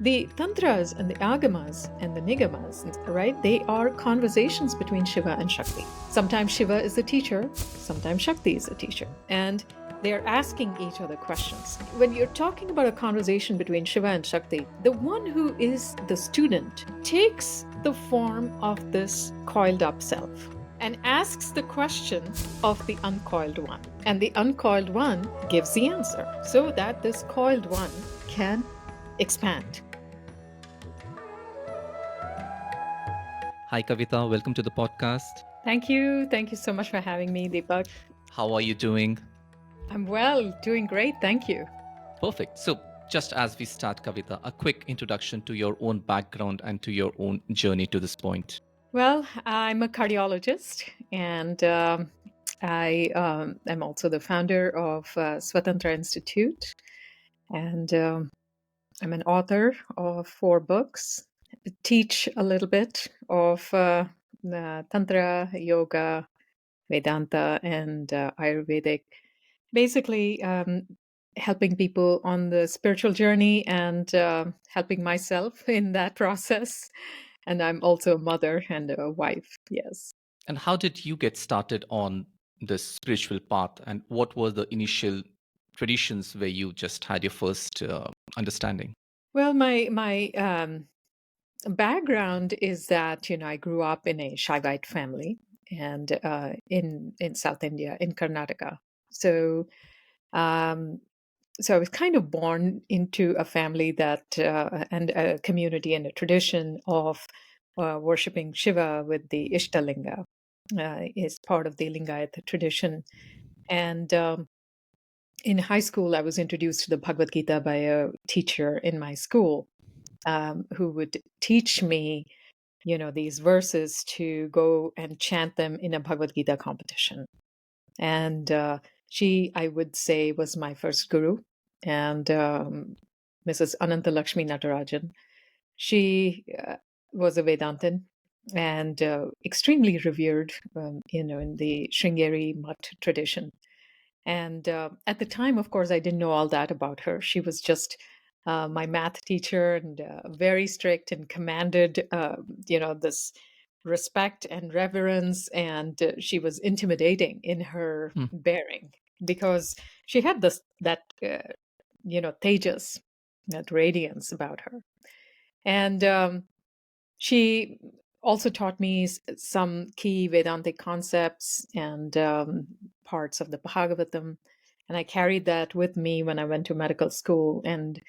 The tantras and the agamas and the nigamas, right? They are conversations between Shiva and Shakti. Sometimes Shiva is the teacher, sometimes Shakti is the teacher. And they're asking each other questions. When you're talking about a conversation between Shiva and Shakti, the one who is the student takes the form of this coiled up self and asks the question of the uncoiled one. And the uncoiled one gives the answer so that this coiled one can expand. Hi, Kavitha. Welcome to the podcast. Thank you. Thank you so much for having me, Deepak. How are you doing? I'm well, doing great. Thank you. Perfect. So, just as we start, Kavitha, a quick introduction to your own background and to your own journey to this point. Well, I'm a cardiologist, and I'm also the founder of Svantantra Institute, and I'm an author of 4 books. I teach a little bit of Tantra, Yoga, Vedanta, and Ayurvedic. Basically, helping people on the spiritual journey and helping myself in that process. And I'm also a mother and a wife. Yes. And how did you get started on this spiritual path? And what were the initial traditions where you just had your first understanding? Well, my background is that I grew up in a Shaivite family and in South India, in Karnataka. So um, so I was kind of born into a family that and a community and a tradition of worshiping Shiva with the Ishtalinga is part of the Lingayat tradition. And in high school, I was introduced to the Bhagavad Gita by a teacher in my school who would teach me, these verses to go and chant them in a Bhagavad Gita competition. And she, I would say, was my first guru. And Mrs. Ananta Lakshmi Natarajan. She was a Vedantin and extremely revered, in the Sringeri Mutt tradition. And at the time, of course, I didn't know all that about her. She was just my math teacher and very strict and commanded, this respect and reverence. And she was intimidating in her Hmm. bearing because she had that tejas, that radiance about her. And she also taught me some key Vedantic concepts and parts of the Bhagavatam. And I carried that with me when I went to medical school and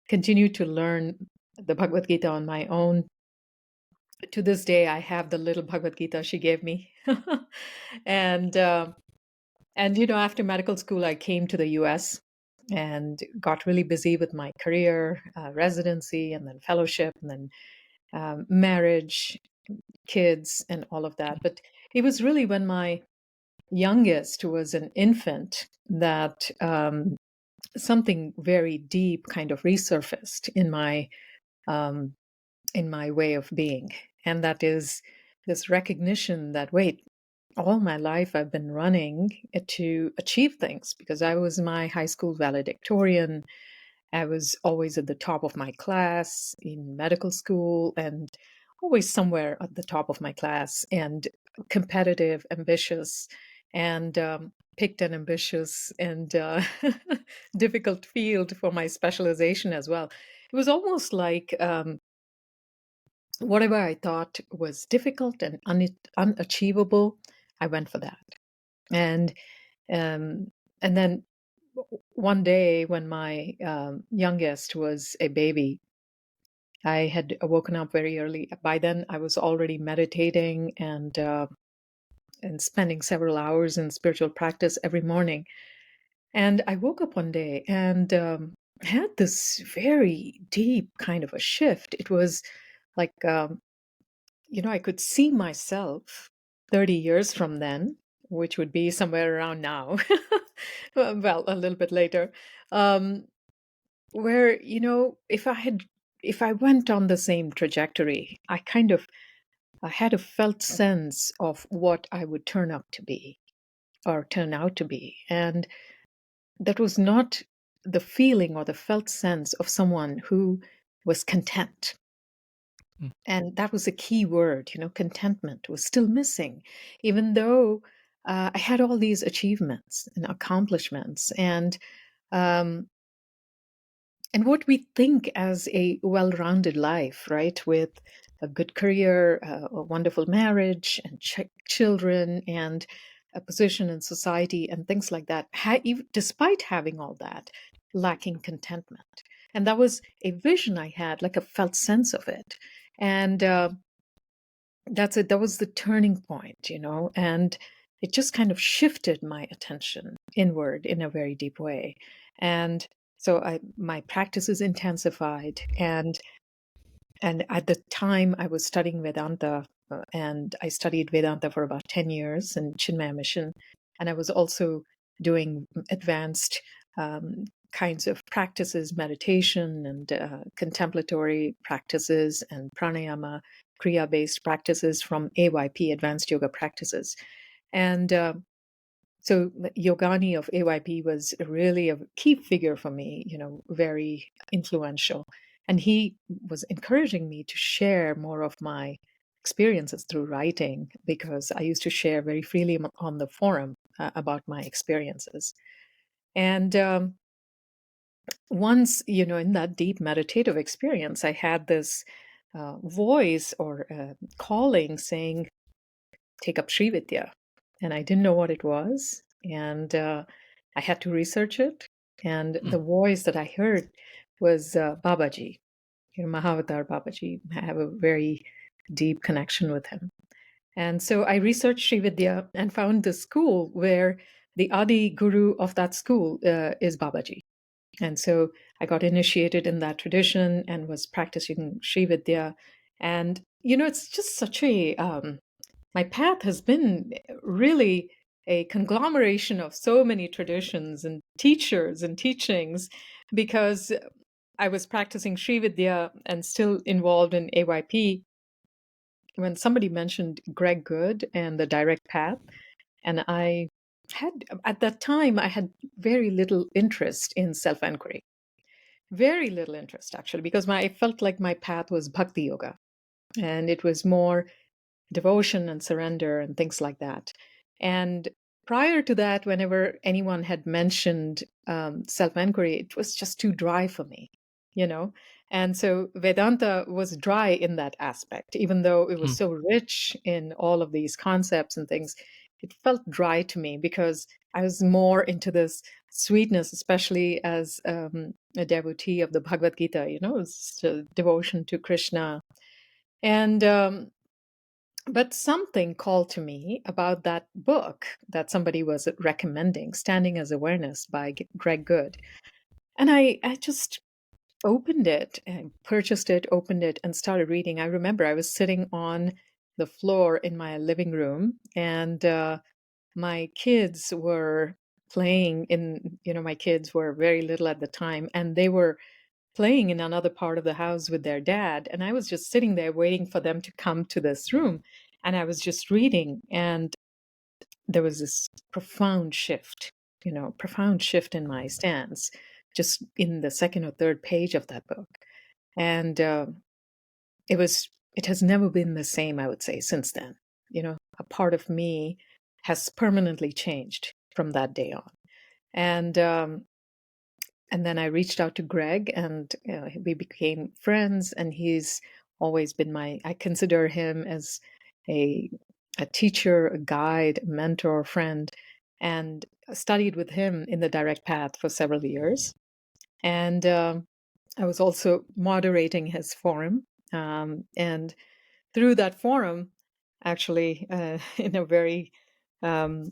continued to learn the Bhagavad Gita on my own. To this day, I have the little Bhagavad Gita she gave me. and after medical school, I came to the US and got really busy with my career, residency, and then fellowship, and then marriage, kids, and all of that. But it was really when my youngest was an infant that something very deep kind of resurfaced um, in my way of being, and that is this recognition that wait, all my life I've been running to achieve things because I was my high school valedictorian. I was always at the top of my class in medical school and always somewhere at the top of my class and competitive, ambitious, and picked an ambitious and difficult field for my specialization as well. It was almost like whatever I thought was difficult and unachievable, I went for that. And um, and then one day when my youngest was a baby, I had woken up very early. By then, I was already meditating and spending several hours in spiritual practice every morning. And I woke up one day and had this very deep kind of a shift. It was like I could see myself 30 years from then, which would be somewhere around now. Well, a little bit later. Um, where, if I went on the same trajectory, I had a felt sense of what I would turn up to be or turn out to be. And that was not the feeling or the felt sense of someone who was content. Mm. And that was a key word, contentment was still missing, even though I had all these achievements and accomplishments um, and what we think as a well-rounded life, right? With a good career, a wonderful marriage, and children, and a position in society, and things like that, despite having all that, lacking contentment. And that was a vision I had, like a felt sense of it. And that's it. That was the turning point, and it just kind of shifted my attention inward in a very deep way. And so my practices intensified, and at the time I was studying Vedanta, and I studied Vedanta for about 10 years in Chinmaya Mission, and I was also doing advanced kinds of practices, meditation and contemplatory practices and pranayama, kriya-based practices from AYP, Advanced Yoga Practices. And so Yogani of AYP was really a key figure for me, very influential. And he was encouraging me to share more of my experiences through writing, because I used to share very freely on the forum about my experiences. And once, in that deep meditative experience, I had this voice or calling saying, take up Sri Vidya. And I didn't know what it was. And I had to research it. And Mm. the voice that I heard was Babaji, Mahavatar Babaji. I have a very deep connection with him. And so I researched Sri Vidya and found the school where the Adi Guru of that school is Babaji. And so I got initiated in that tradition and was practicing Sri Vidya. And, it's just such a my path has been really a conglomeration of so many traditions and teachers and teachings, because I was practicing Sri Vidya and still involved in AYP when somebody mentioned Greg Good and the direct path. And I had, at that time, I had very little interest in self inquiry. Very little interest, actually, because I felt like my path was bhakti yoga, and it was more devotion and surrender and things like that. And prior to that, whenever anyone had mentioned self inquiry, it was just too dry for me, you know? And so Vedanta was dry in that aspect, even though it was Mm. so rich in all of these concepts and things. It felt dry to me because I was more into this sweetness, especially as a devotee of the Bhagavad Gita, it's devotion to Krishna. And but something called to me about that book that somebody was recommending, Standing as Awareness by Greg Good. And I just opened it and purchased it, opened it, and started reading. I remember I was sitting on the floor in my living room, and my kids were playing my kids were very little at the time, and they were playing in another part of the house with their dad. And I was just sitting there waiting for them to come to this room. And I was just reading, and there was this profound shift in my stance, just in the second or third page of that book. And it has never been the same, I would say, since then. A part of me has permanently changed from that day on. And then I reached out to Greg, and we became friends. And he's always been I consider him as a teacher, a guide, a mentor, friend, and studied with him in the direct path for several years. And I was also moderating his forum. And through that forum, actually, um,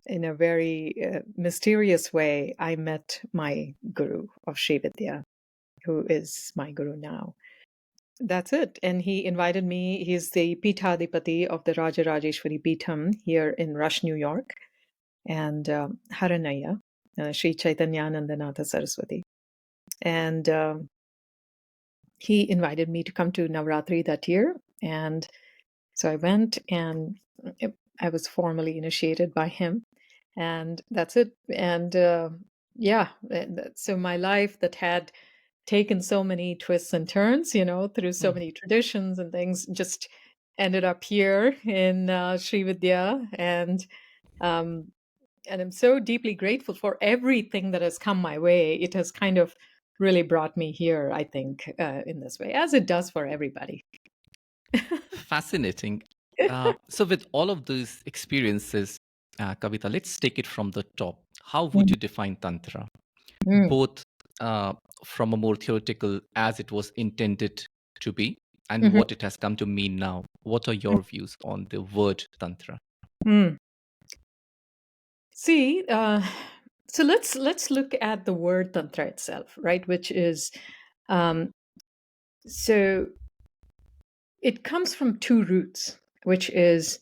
in a very mysterious way, I met my guru of Sri Vidya, who is my guru now. That's it. And he invited me. He's the Pithadipati of the Rajarajeshwari Pitham here in Rush, New York, and Haranaya, Sri Chaitanyanandanatha Saraswati. And he invited me to come to Navratri that year. And so I went, and I was formally initiated by him. And that's it. And yeah, so my life that had taken so many twists and turns, through so many traditions and things, just ended up here in Sri Vidya. Um, and I'm so deeply grateful for everything that has come my way. It has kind of really brought me here, I think, in this way, as it does for everybody. Fascinating. So, with all of these experiences, Kavitha, let's take it from the top. How would you define Tantra? Mm. Both uh, from a more theoretical, as it was intended to be, and Mhm. what it has come to mean now. What are your views on the word Tantra? Mm. See, so let's look at the word tantra itself, right? Which is um, so it comes from two roots, which is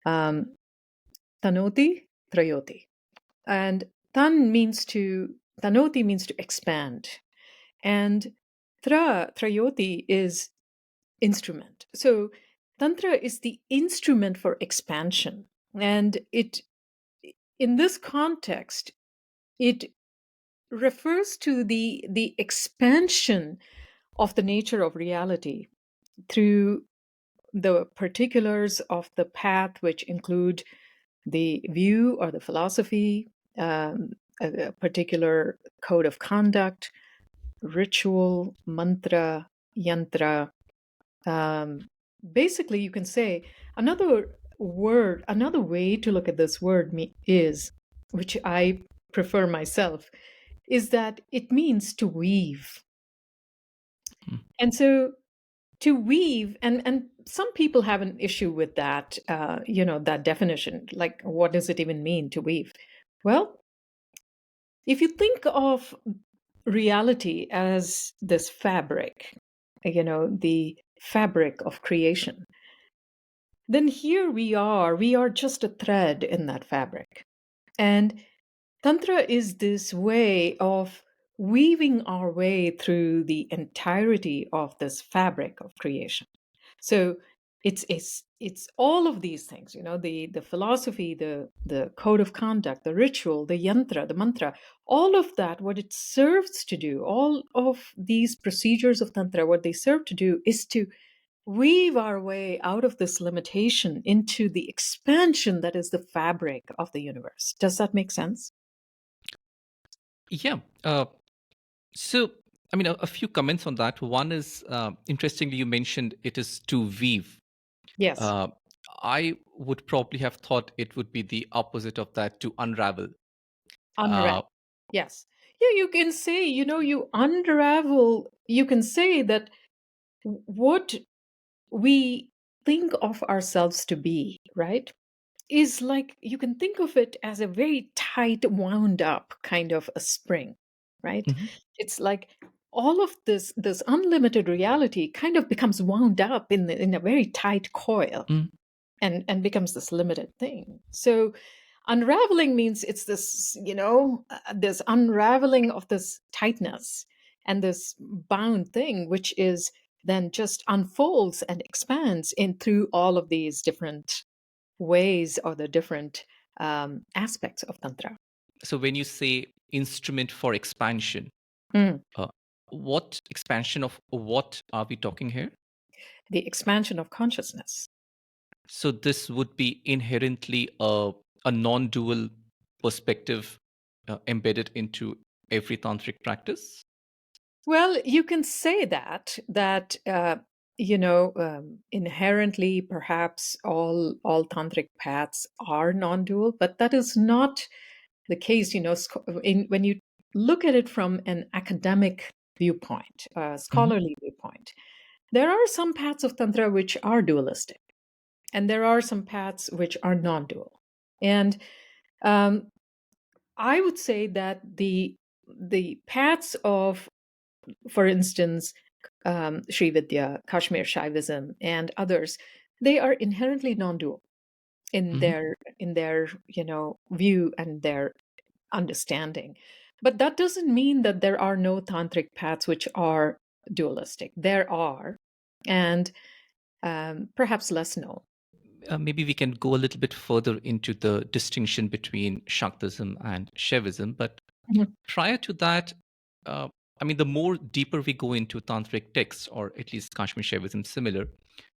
um, tanoti, trayoti, and tanoti means to expand, and trayoti is instrument. So tantra is the instrument for expansion, and it in this context it refers to the expansion of the nature of reality through the particulars of the path, which include the view or the philosophy, a particular code of conduct, ritual, mantra, yantra. Um, Basically, you can say another way to look at this word is, which I prefer myself, is that it means to weave. Mm. And so to weave, and some people have an issue with that, that definition. Like, what does it even mean to weave? Well, if you think of reality as this fabric, the fabric of creation, then here we are just a thread in that fabric. And Tantra is this way of weaving our way through the entirety of this fabric of creation. So it's all of these things, the philosophy, the code of conduct, the ritual, the yantra, the mantra, all of that. What it serves to do, all of these procedures of Tantra, what they serve to do is to weave our way out of this limitation into the expansion that is the fabric of the universe. Does that make sense? Yeah. So, I mean, a few comments on that. One is interestingly, you mentioned it is to weave. Yes. Uh, I would probably have thought it would be the opposite of that, to unravel. Unravel. Uh, Yes. Yeah, you can say, you unravel, you can say that what we think of ourselves to be, right, is like you can think of it as a very tight, wound up kind of a spring, right? mhm, It's like all of this unlimited reality kind of becomes wound up in a very tight coil mm, and becomes this limited thing. So unraveling means it's this, this unraveling of this tightness and this bound thing, which is then just unfolds and expands in through all of these different ways or the different aspects of Tantra. so, when you say instrument for expansion, Mm. uh, what expansion of what are we talking here? The expansion of consciousness. So, this would be inherently a non dual perspective embedded into every tantric practice. Well, you can say that inherently perhaps all tantric paths are non-dual, but that is not the case. When you look at it from an academic viewpoint, a Mhm. scholarly viewpoint, there are some paths of tantra which are dualistic, and there are some paths which are non-dual. And um, I would say that the paths of, for instance, Sri Vidya, Kashmir Shaivism, and others, they are inherently non-dual in Mhm. their view and their understanding. But that doesn't mean that there are no tantric paths which are dualistic. There are, and perhaps less known. Maybe we can go a little bit further into the distinction between Shaktism and Shaivism. But Mhm. prior to that, uh, I mean, the more deeper we go into tantric texts, or at least Kashmir Shaivism similar, you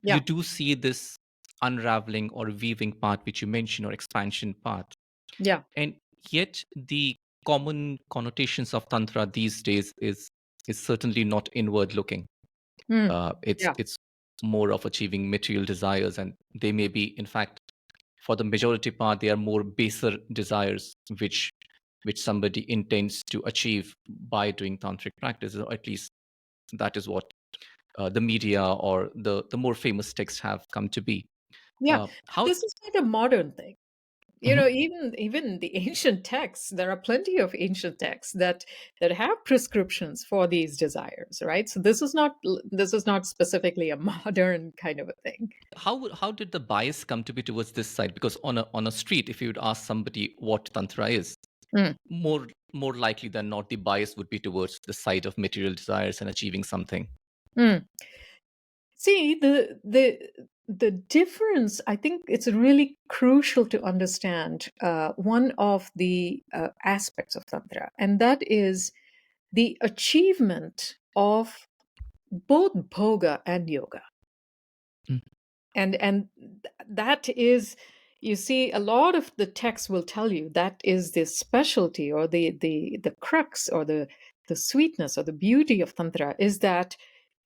Yeah, do see this unraveling or weaving part, which you mentioned, or expansion part. yeah. And yet, the common connotations of tantra these days is certainly not inward looking. Mm, yeah, It's more of achieving material desires, and they may be, in fact, for the majority part, they are more baser desires, which somebody intends to achieve by doing tantric practices, or at least that is what the media or the more famous texts have come to be. yeah. How? This is not a modern thing. Mhm. Even the ancient texts, there are plenty of ancient texts that have prescriptions for these desires, right? So this is not specifically a modern kind of a thing. How did the bias come to be towards this side? Because on a street, if you would ask somebody what tantra is, Mm, more likely than not, the bias would be towards the side of material desires and achieving something. mm. See, the difference, I think it's really crucial to understand one of the aspects of Tantra, and that is the achievement of both bhoga and yoga. Mm, That is, you see, a lot of the text will tell you that is the specialty or the crux or the sweetness or the beauty of Tantra is that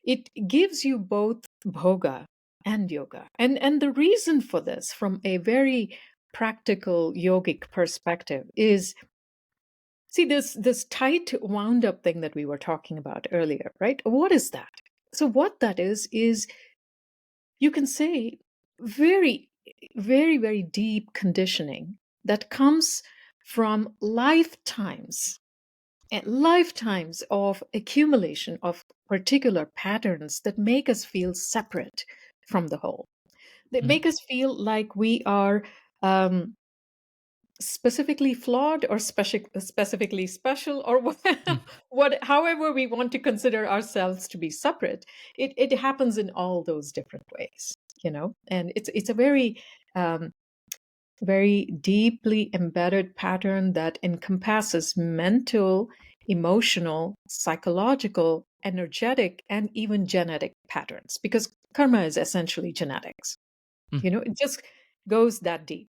it gives you both bhoga and yoga. And the reason for this, from a very practical yogic perspective, is see this tight wound up thing that we were talking about earlier, right? What is that? So what that is you can say very, very, very deep conditioning that comes from lifetimes and lifetimes of accumulation of particular patterns that make us feel separate from the whole. They mm, make us feel like we are um, specifically flawed or specifically special or mm, however we want to consider ourselves to be separate. It happens in all those different ways, and it's a very um, very deeply embedded pattern that encompasses mental, emotional, psychological, energetic, and even genetic patterns, because karma is essentially genetics. mm, It just goes that deep.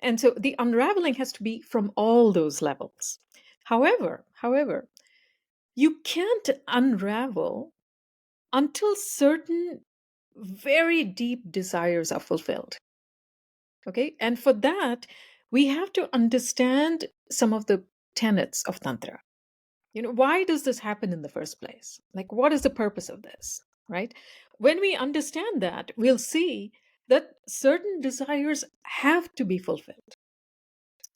And so the unraveling has to be from all those levels. However, you can't unravel until certain very deep desires are fulfilled. Okay. And for that, we have to understand some of the tenets of Tantra. Why does this happen in the first place? Like, what is the purpose of this? Right? When we understand that, we'll see that certain desires have to be fulfilled.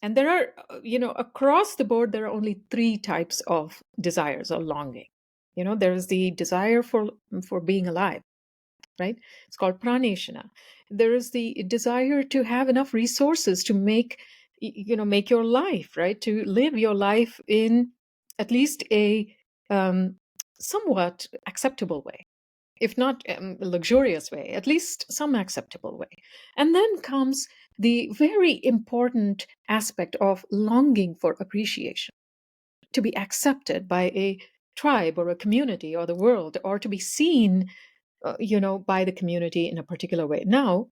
And there are, across the board, there are only three types of desires or longing. There is the desire for being alive, right? It's called praneshana. There is the desire to have enough resources to make your life, right? To live your life in at least a um, somewhat acceptable way, if not a luxurious way, at least some acceptable way. And then comes the very important aspect of longing for appreciation, to be accepted by a tribe or a community or the world, or to be seen by the community in a particular way. Now,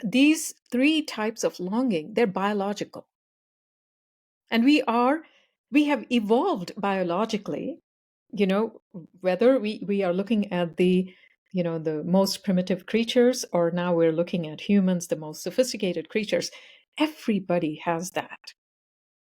these three types of longing, they're biological. And we have evolved biologically, whether we are looking at the most primitive creatures, or now we're looking at humans, the most sophisticated creatures. Everybody has that,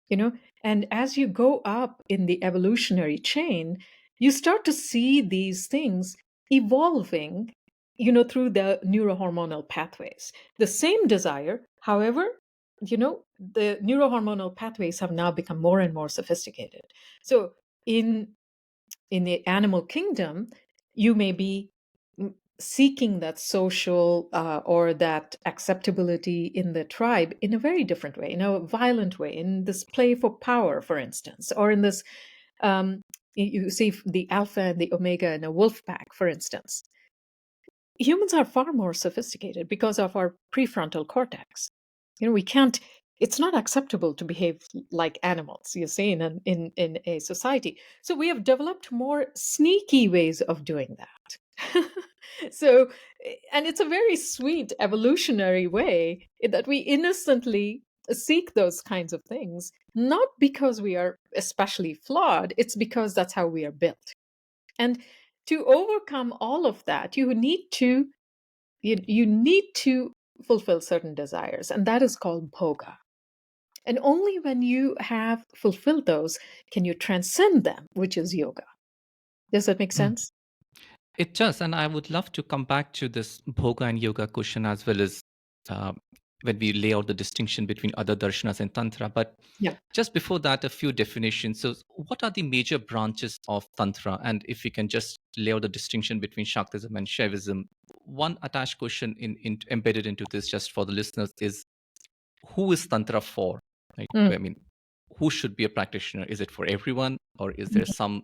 you know and as you go up in the evolutionary chain, you start to see these things evolving, through the neurohormonal pathways. The same desire, however, the neurohormonal pathways have now become more and more sophisticated. So in the animal kingdom, you may be seeking that social or that acceptability in the tribe in a very different way, in a violent way, in this play for power, for instance, or in this, you see the alpha and the omega in a wolf pack, for instance. Humans are far more sophisticated because of our prefrontal cortex. We can't It's not acceptable to behave like animals, you see, in a society. So we have developed more sneaky ways of doing that. So, and it's a very sweet evolutionary way that we innocently seek those kinds of things, not because we are especially flawed, it's because that's how we are built. And to overcome all of that, you need to fulfill certain desires, and that is called bhoga. And only when you have fulfilled those can you transcend them, which is yoga. Does that make Mm. sense? It does, and I would love to come back to this bhoga and yoga question as well as uh, when we lay out the distinction between other darshanas and tantra. But Yeah. just before that, a few definitions. So, what are the major branches of tantra? And if we can just lay out the distinction between Shaktism and Shaivism, one attached question embedded into this, just for the listeners, is who is tantra for? Right? I Mm. mean, who should be a practitioner? Is it for everyone, or is there some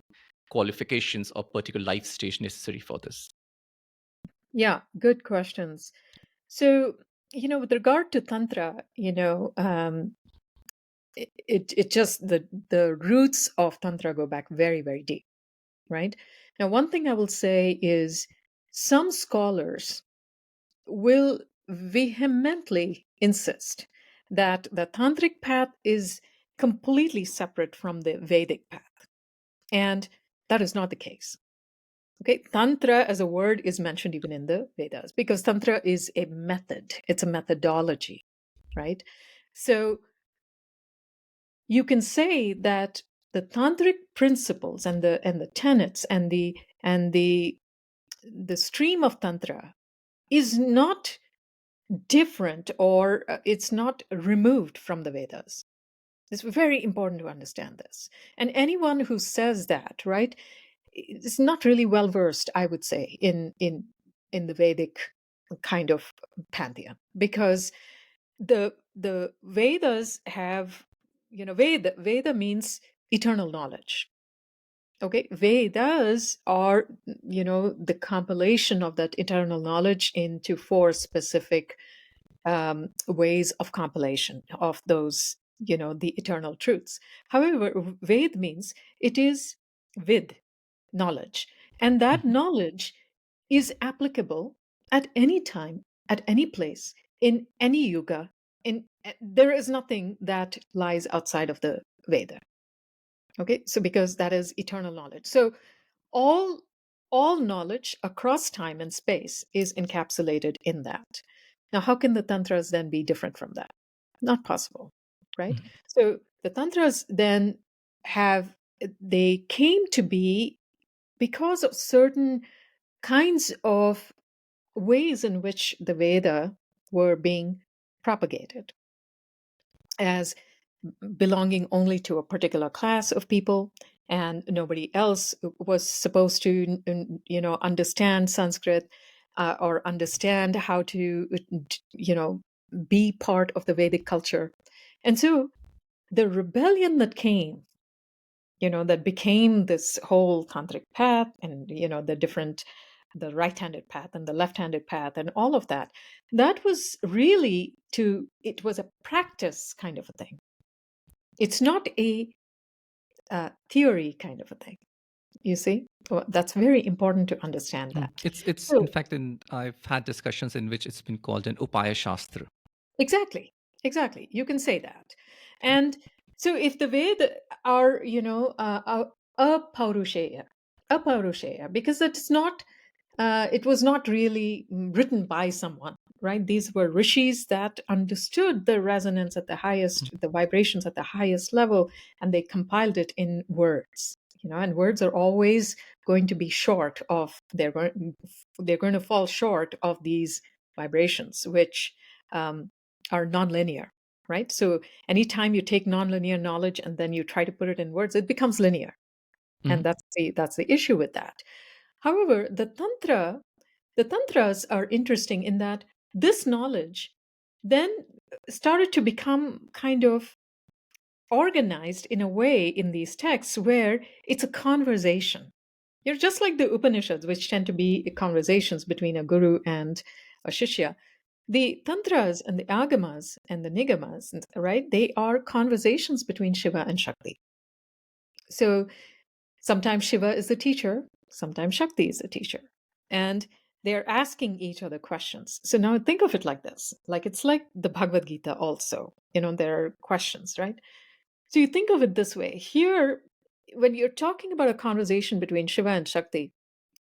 qualifications or particular life stage necessary for this? Yeah, good questions. So, with regard to Tantra, it just the roots of Tantra go back very, very deep, right? Now, one thing I will say is some scholars will vehemently insist that the tantric path is completely separate from the Vedic path. And that is not the case. Okay, Tantra as a word is mentioned even in the Vedas because Tantra is a method, it's a methodology, right? So you can say that the tantric principles and the tenets and the stream of tantra is not different, or it's not removed from the Vedas. It's very important to understand this. And anyone who says that, right, is not really well versed, I would say, in the Vedic kind of pantheon, because the Vedas have, Veda means eternal knowledge. Okay, Vedas are, the compilation of that eternal knowledge into four specific ways of compilation of those, the eternal truths. However, Ved means it is vid, knowledge. And that Mhm. knowledge is applicable at any time, at any place, in any yuga. There is nothing that lies outside of the Veda. Okay, so because that is eternal knowledge. So all all knowledge across time and space is encapsulated in that. Now, how can the tantras then be different from that? Not possible, right? Mhm. So the tantras then they came to be because of certain kinds of ways in which the Veda were being propagated as belonging only to a particular class of people, and nobody else was supposed to understand Sanskrit, or understand how to you know be part of the Vedic culture. And so the rebellion that came, that became this whole tantric path, and the right-handed path and the left-handed path and all of that, that was really it was a practice kind of a thing. It's not a theory kind of a thing. You see, well, that's very important to understand that. It's in So fact, I've had discussions in which it's been called an upaya shastra. exactly, exactly, you can say that. And so if the Veda are, a paurusheya, because it's not, it was not really written by someone, right? These were rishis that understood the resonance at the highest, the vibrations at the highest level, and they compiled it in words. And words are always going to be short of they're going to fall short of these vibrations, which um, are nonlinear, right? So anytime you take nonlinear knowledge and then you try to put it in words, it becomes linear, and Mhm. that's the issue with that. However, the tantras are interesting in that this knowledge then started to become kind of organized in a way in these texts where it's a conversation. You're just like the Upanishads, which tend to be conversations between a guru and a shishya. The tantras and the agamas and the nigamas, right? They are conversations between Shiva and Shakti. So sometimes Shiva is the teacher, sometimes Shakti is the teacher. And they're asking each other questions. So now think of it like this, like it's like the Bhagavad Gita also, there are questions, right? So you think of it this way. Here, when you're talking about a conversation between Shiva and Shakti,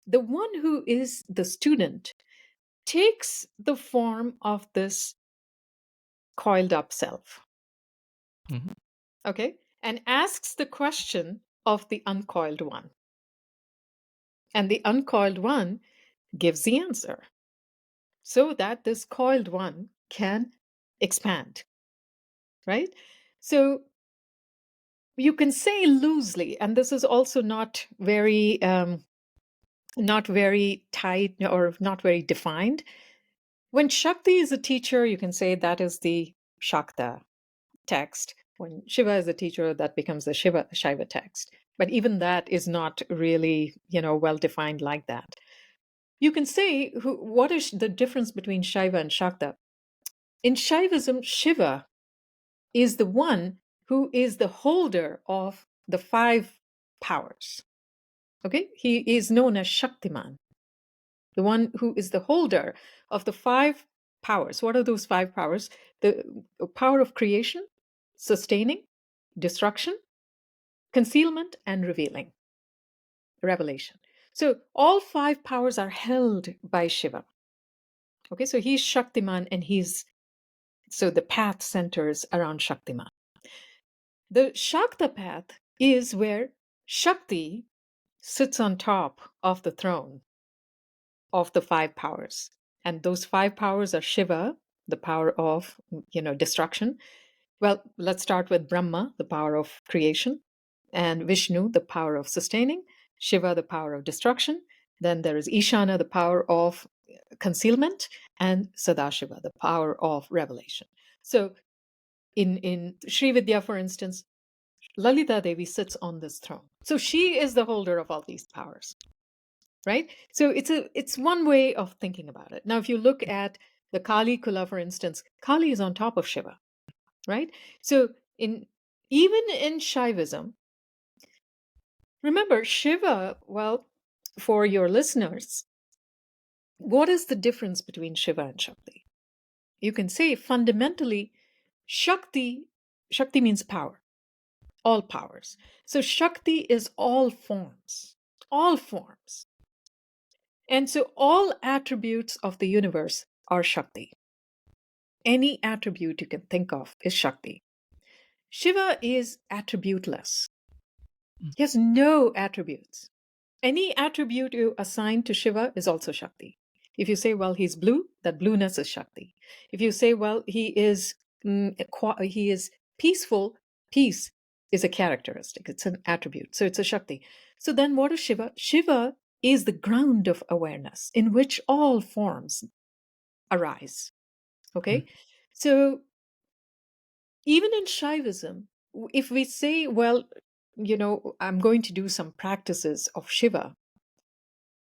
the one who is the student takes the form of this coiled up self, Mhm. okay, and asks the question of the uncoiled one. And the uncoiled one gives the answer so that this coiled one can expand, right? So you can say loosely, and this is also not very tight or not very defined. When Shakti is a teacher, you can say that is the Shakta text. When Shiva is a teacher, that becomes the Shiva text. But even that is not really, well defined like that. You can say what is the difference between Shiva and Shakta? In Shaivism, Shiva is the one who is the holder of the five powers. Okay? He is known as Shaktiman, the one who is the holder of the five powers. What are those five powers? The power of creation, sustaining, destruction, concealment, and revelation. So all five powers are held by Shiva. Okay, so he's Shaktiman, and so the path centers around Shaktiman. The Shakta path is where Shakti sits on top of the throne of the five powers. And those five powers are Shiva, the power of, destruction. Well, let's start with Brahma, the power of creation, and Vishnu, the power of sustaining, Shiva, the power of destruction. Then there is Ishana, the power of concealment, and Sadashiva, the power of revelation. So in Sri Vidya, for instance, Lalita Devi sits on this throne. So she is the holder of all these powers, right? So it's one way of thinking about it. Now, if you look at the Kali Kula, for instance, Kali is on top of Shiva, right? So in even in Shaivism, remember Shiva, well, for your listeners, what is the difference between Shiva and Shakti? You can say fundamentally, Shakti means power, all powers. So Shakti is all forms, all forms. And so all attributes of the universe are Shakti. Any attribute you can think of is Shakti. Shiva is attributeless. He has no attributes. Any attribute you assign to Shiva is also Shakti. If you say, well, he's blue, that blueness is Shakti. If you say, well, he is peaceful, peace is a characteristic. It's an attribute. So it's a Shakti. So then what is Shiva? Shiva is the ground of awareness in which all forms arise. Mhm. Okay? So even in Shaivism, if we say, well, I'm going to do some practices of Shiva,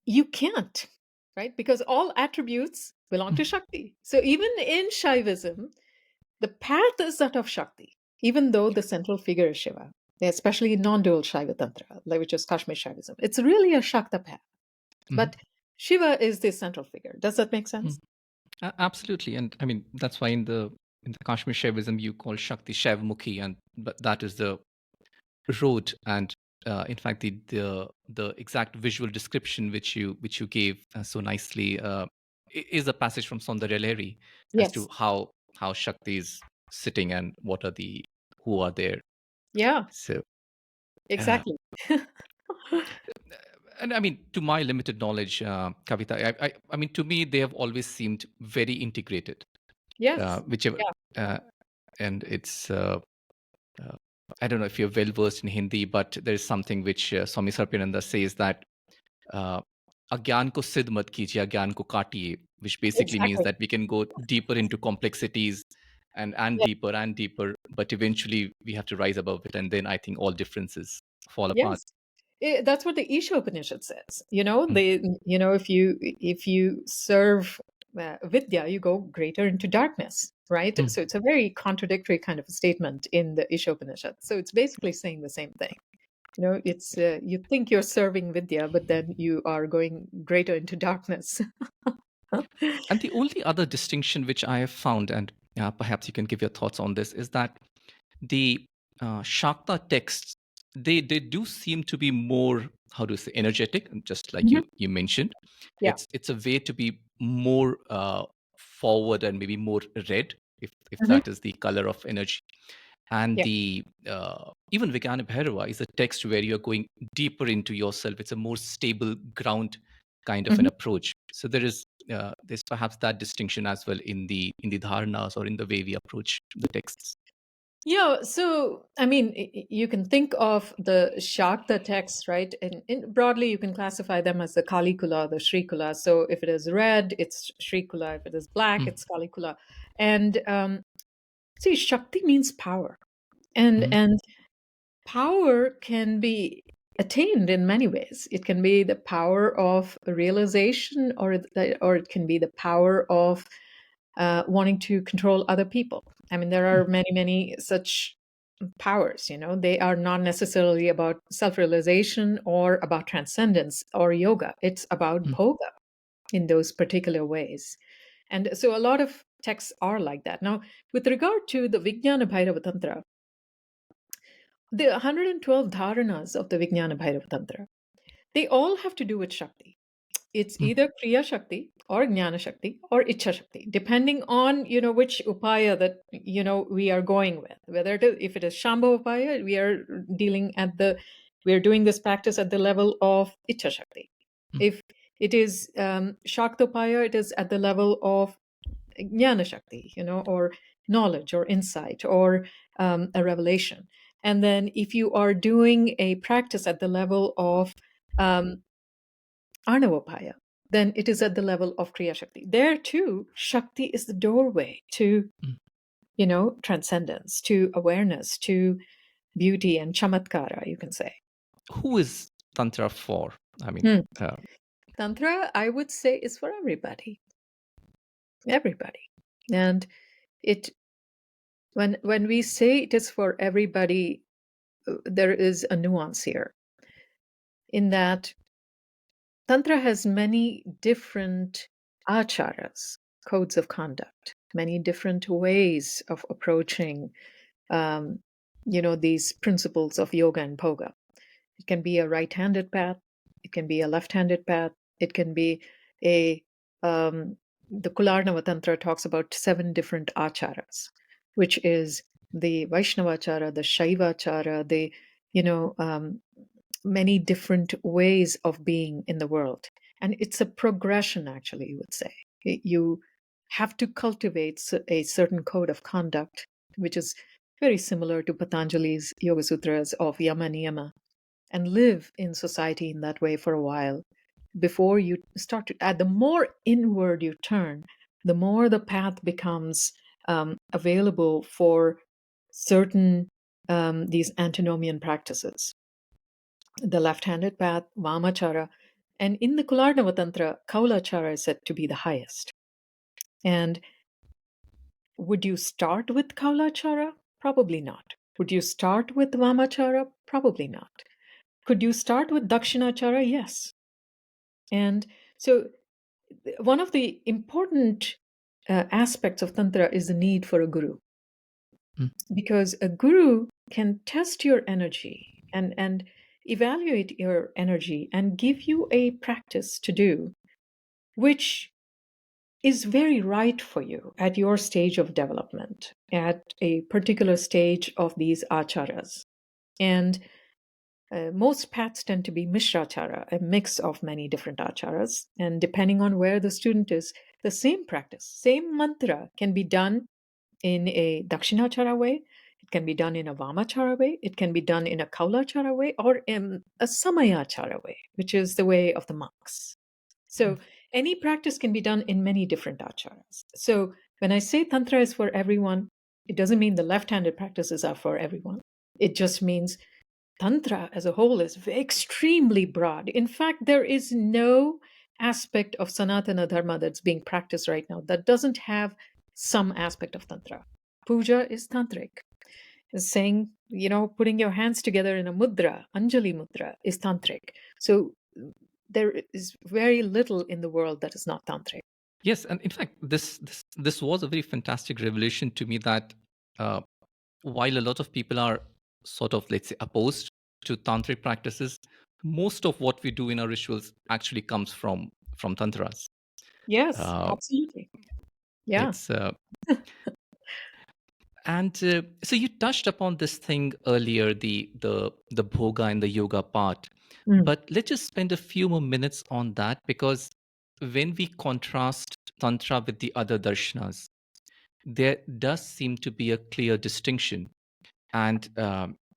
you can't, right? Because all attributes belong to Shakti. So even in Shaivism, the path is that of Shakti, even though the central figure is Shiva, especially in non-dual Shaiva Tantra, which is Kashmir Shaivism. It's really a Shakta path. Mhm. But Shiva is the central figure. Does that make sense? Mhm. Absolutely, and I mean that's why in the Kashmir Shaivism you call Shakti Shaivamukhi, and but that is the road. And in fact, the exact visual description which you gave so nicely is a passage from Saundarya Lahiri as to Yes. how Shakti is sitting and what are the who are there. Yeah, So. Uh, exactly. and I mean, to my limited knowledge, Kavita, I mean, to me, they have always seemed very integrated. Yes. Whichever, Yeah. uh, and it's uh, I don't know if you're well versed in Hindi, but there is something which Swami Sarpananda says that uh, अज्ञान को सिद्ध मत कीजिए अज्ञान को काटिए, which basically means Exactly. that we can go deeper into complexities and Yeah. deeper and deeper, but eventually we have to rise above it, and then I think all differences fall apart. Yes. That's what the Isha Upanishad says. Mm, If you serve, Vidya, you go greater into darkness, right? Mm. So it's a very contradictory kind of a statement in the Ishopanishad. So it's basically saying the same thing. It's you think you're serving Vidya, but then you are going greater into darkness. And the only other distinction which I have found, and perhaps you can give your thoughts on this, is that the Shakta texts, they do seem to be more, how to say, energetic, just like Mhm. you mentioned. Yeah. It's a way to be more forward and maybe more red, if Mhm. that is the color of energy. And Yeah. the even Vijnana Bhairava is a text where you're going deeper into yourself. It's a more stable ground kind of an Mhm. approach. So there's perhaps that distinction as well in the dharanas, or in the way we approach the texts. Yeah, so I mean, you can think of the Shakta texts, right? And broadly, you can classify them as the Kalikula, the Shrikula. So if it is red, it's Shrikula. If it is black, Mm, it's Kalikula. And see, Shakti means power, and mm, and power can be attained in many ways. It can be the power of realization, or it can be the power of wanting to control other people. I mean, there mm, are many, many such powers. They are not necessarily about self-realization or about transcendence or yoga. It's about mm. bhoga in those particular ways. And so a lot of texts are like that. Now, with regard to the Vijnana Bhairava Tantra, the 112 dharanas of the Vijnana Bhairava Tantra, they all have to do with Shakti. It's Mm, either Kriya Shakti or Jnana Shakti or Ichha Shakti, depending on which upaya that we are going with. Whether if it is Shambha upaya, we are doing this practice at the level of Ichha Shakti. mm. If it is Shakta upaya, it is at the level of Jnana Shakti, or knowledge or insight or a revelation. And then if you are doing a practice at the level of um, Arnavopaya, then it is at the level of Kriya Shakti. There too, Shakti is the doorway to, Mm. transcendence, to awareness, to beauty and chamatkara, you can say. Who is Tantra for? I mean, Hmm. Tantra, I would say, is for everybody. Everybody. And it when we say it is for everybody, there is a nuance here in that Tantra has many different acharas, codes of conduct, many different ways of approaching, um, these principles of yoga and bhoga. It can be a right-handed path. It can be a left-handed path. It can be a the Kularnava Tantra talks about 7 different acharas, which is the Vaishnavachara, the Shaivachara, the you know many different ways of being in the world. And it's a progression, actually, you would say. You have to cultivate a certain code of conduct, which is very similar to Patanjali's Yoga Sutras of Yama Niyama, and live in society in that way for a while before you start to add. The more inward you turn, the more the path becomes available for certain these antinomian practices. The left-handed path, Vamachara, and in the Kularnava Tantra, Kaulachara is said to be the highest. And would you start with Kaulachara? Probably not. Would you start with Vamachara? Probably not. Could you start with Dakshinachara? Yes. And so one of the important aspects of Tantra is the need for a guru, Mm, because a guru can test your energy and evaluate your energy and give you a practice to do, which is very right for you at your stage of development, at a particular stage of these acharas. And most paths tend to be Mishrachara, a mix of many different acharas. And depending on where the student is, the same practice, same mantra can be done in a Dakshinachara way, it can be done in a Vamachara way, it can be done in a Kaulachara way, or in a Samayachara way, which is the way of the monks. mm, So any practice can be done in many different acharas. So when I say Tantra is for everyone, it doesn't mean the left handed practices are for everyone. It just means Tantra as a whole is extremely broad. In fact, there is no aspect of Sanatana Dharma that's being practiced right now that doesn't have some aspect of Tantra. Puja is tantric. Is saying, putting your hands together in a mudra, Anjali mudra, is tantric. So there is very little in the world that is not tantric. Yes, and in fact, this was a very fantastic revelation to me that uh, while a lot of people are sort of, let's say, opposed to tantric practices, most of what we do in our rituals actually comes from tantras. Yes, Uh, absolutely. Yeah. it's And so you touched upon this thing earlier, the bhoga and the yoga part. Mm, But let's just spend a few more minutes on that, because when we contrast tantra with the other darshanas, there does seem to be a clear distinction, and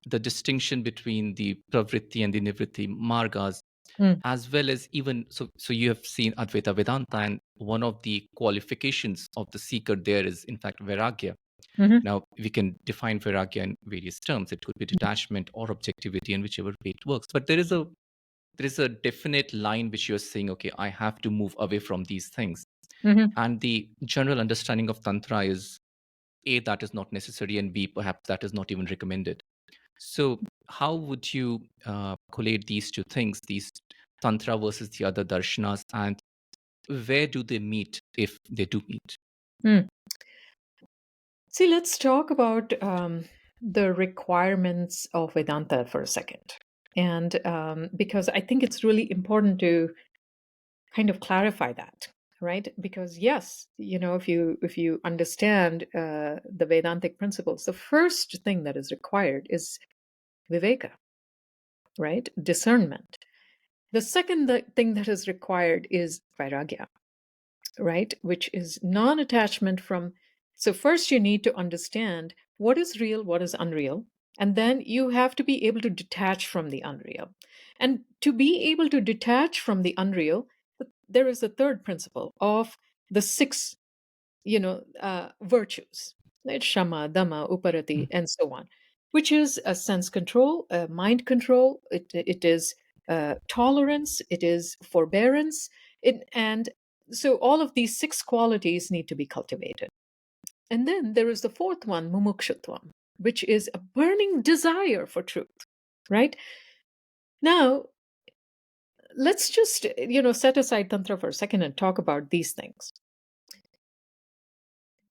the distinction between the pravritti and the nivritti margas, mm, as well as even so you have seen Advaita Vedanta, and one of the qualifications of the seeker there is in fact vairagya. mhm, Now, we can define vairagya in various terms. It could be detachment or objectivity, and whichever way it works. But there is a definite line which you're saying, okay, I have to move away from these things. mhm, And the general understanding of tantra is A, that is not necessary, and B, perhaps that is not even recommended. So, how would you collate these two things, these tantra versus the other darshanas, and where do they meet if they do meet? mm. See, let's talk about the requirements of Vedanta for a second. And because I think it's really important to kind of clarify that, right? Because yes, if you understand the Vedantic principles, the first thing that is required is viveka, right? Discernment. The second thing that is required is vairagya, right? Which is non-attachment from. So first you need to understand what is real, what is unreal, and then you have to be able to detach from the unreal. And to be able to detach from the unreal, there is a third principle of the six, virtues, right? Shama, Dhamma, Uparati, Mm. and so on, which is a sense control, a mind control. It is tolerance, it is forbearance, and so all of these six qualities need to be cultivated. And then there is the fourth one, mumukshutvam, which is a burning desire for truth, right? Now, let's just, set aside Tantra for a second and talk about these things.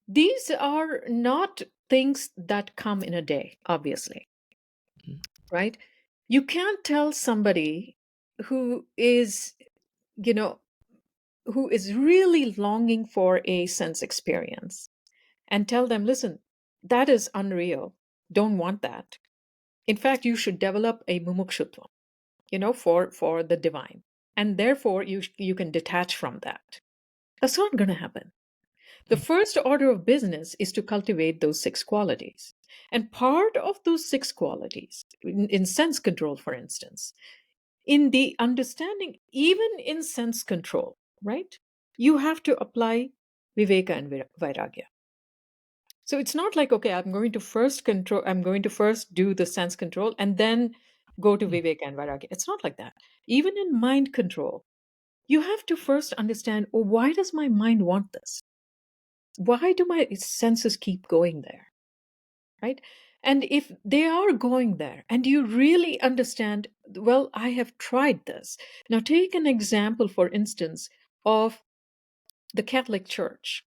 These are not things that come in a day, obviously, Mm. right? You can't tell somebody who is, you know, who is really longing for a sense experience and tell them, listen, that is unreal. Don't want that. In fact, you should develop a mumukshutva, for the divine. And therefore you can detach from that. That's not going to happen. The first order of business is to cultivate those six qualities. And part of those six qualities, in sense control, for instance, in the understanding, even in sense control, right? You have to apply viveka and vairagya. So it's not like, okay, I'm going to first do the sense control and then go to Mm. viveka and vairagya. It's not like that. Even in mind control, you have to first understand, oh, why does my mind want this? Why do my senses keep going there, right? And if they are going there and you really understand, well, I have tried this. Now take an example, for instance, of the Catholic Church.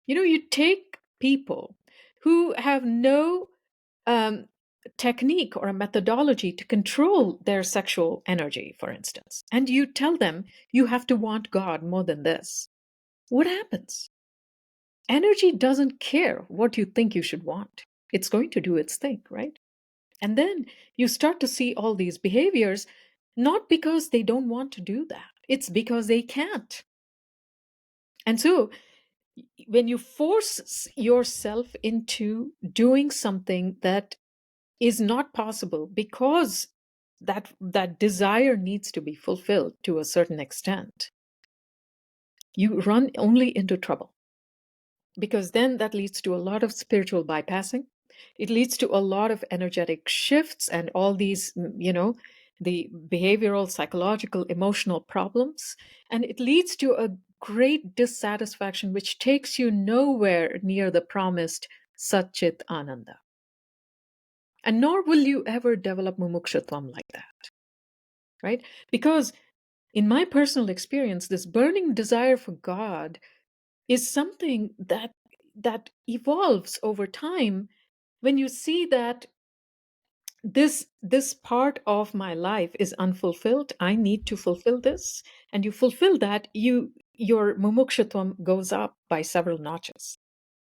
You take people who have no um, technique or a methodology to control their sexual energy, for instance, and you tell them you have to want God more than this. What happens? Energy doesn't care what you think you should want. It's going to do its thing, right? And then you start to see all these behaviors, not because they don't want to do that, it's because they can't. And so when you force yourself into doing something that is not possible because that desire needs to be fulfilled to a certain extent, you run only into trouble, because then that leads to a lot of spiritual bypassing. It leads to a lot of energetic shifts and all these, the behavioral, psychological, emotional problems, and it leads to a great dissatisfaction, which takes you nowhere near the promised Satchit Ananda. And nor will you ever develop mumukshutvam like that, right? Because in my personal experience, this burning desire for God is something that evolves over time when you see that this part of my life is unfulfilled. I need to fulfill this, and you fulfill that, your mumukshutvam goes up by several notches,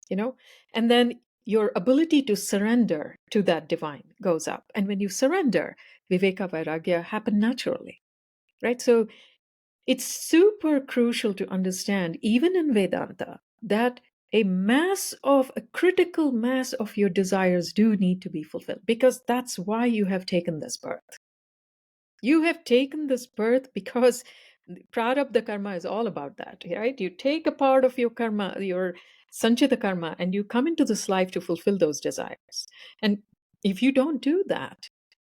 and then your ability to surrender to that divine goes up, and when you surrender, viveka vairagya happen naturally, right? So it's super crucial to understand, even in Vedanta, that a critical mass of your desires do need to be fulfilled, because that's why you have taken this birth. You have taken this birth because prarabdha karma is all about that, right? You take a part of your karma, your sanchita karma, and you come into this life to fulfill those desires. And if you don't do that,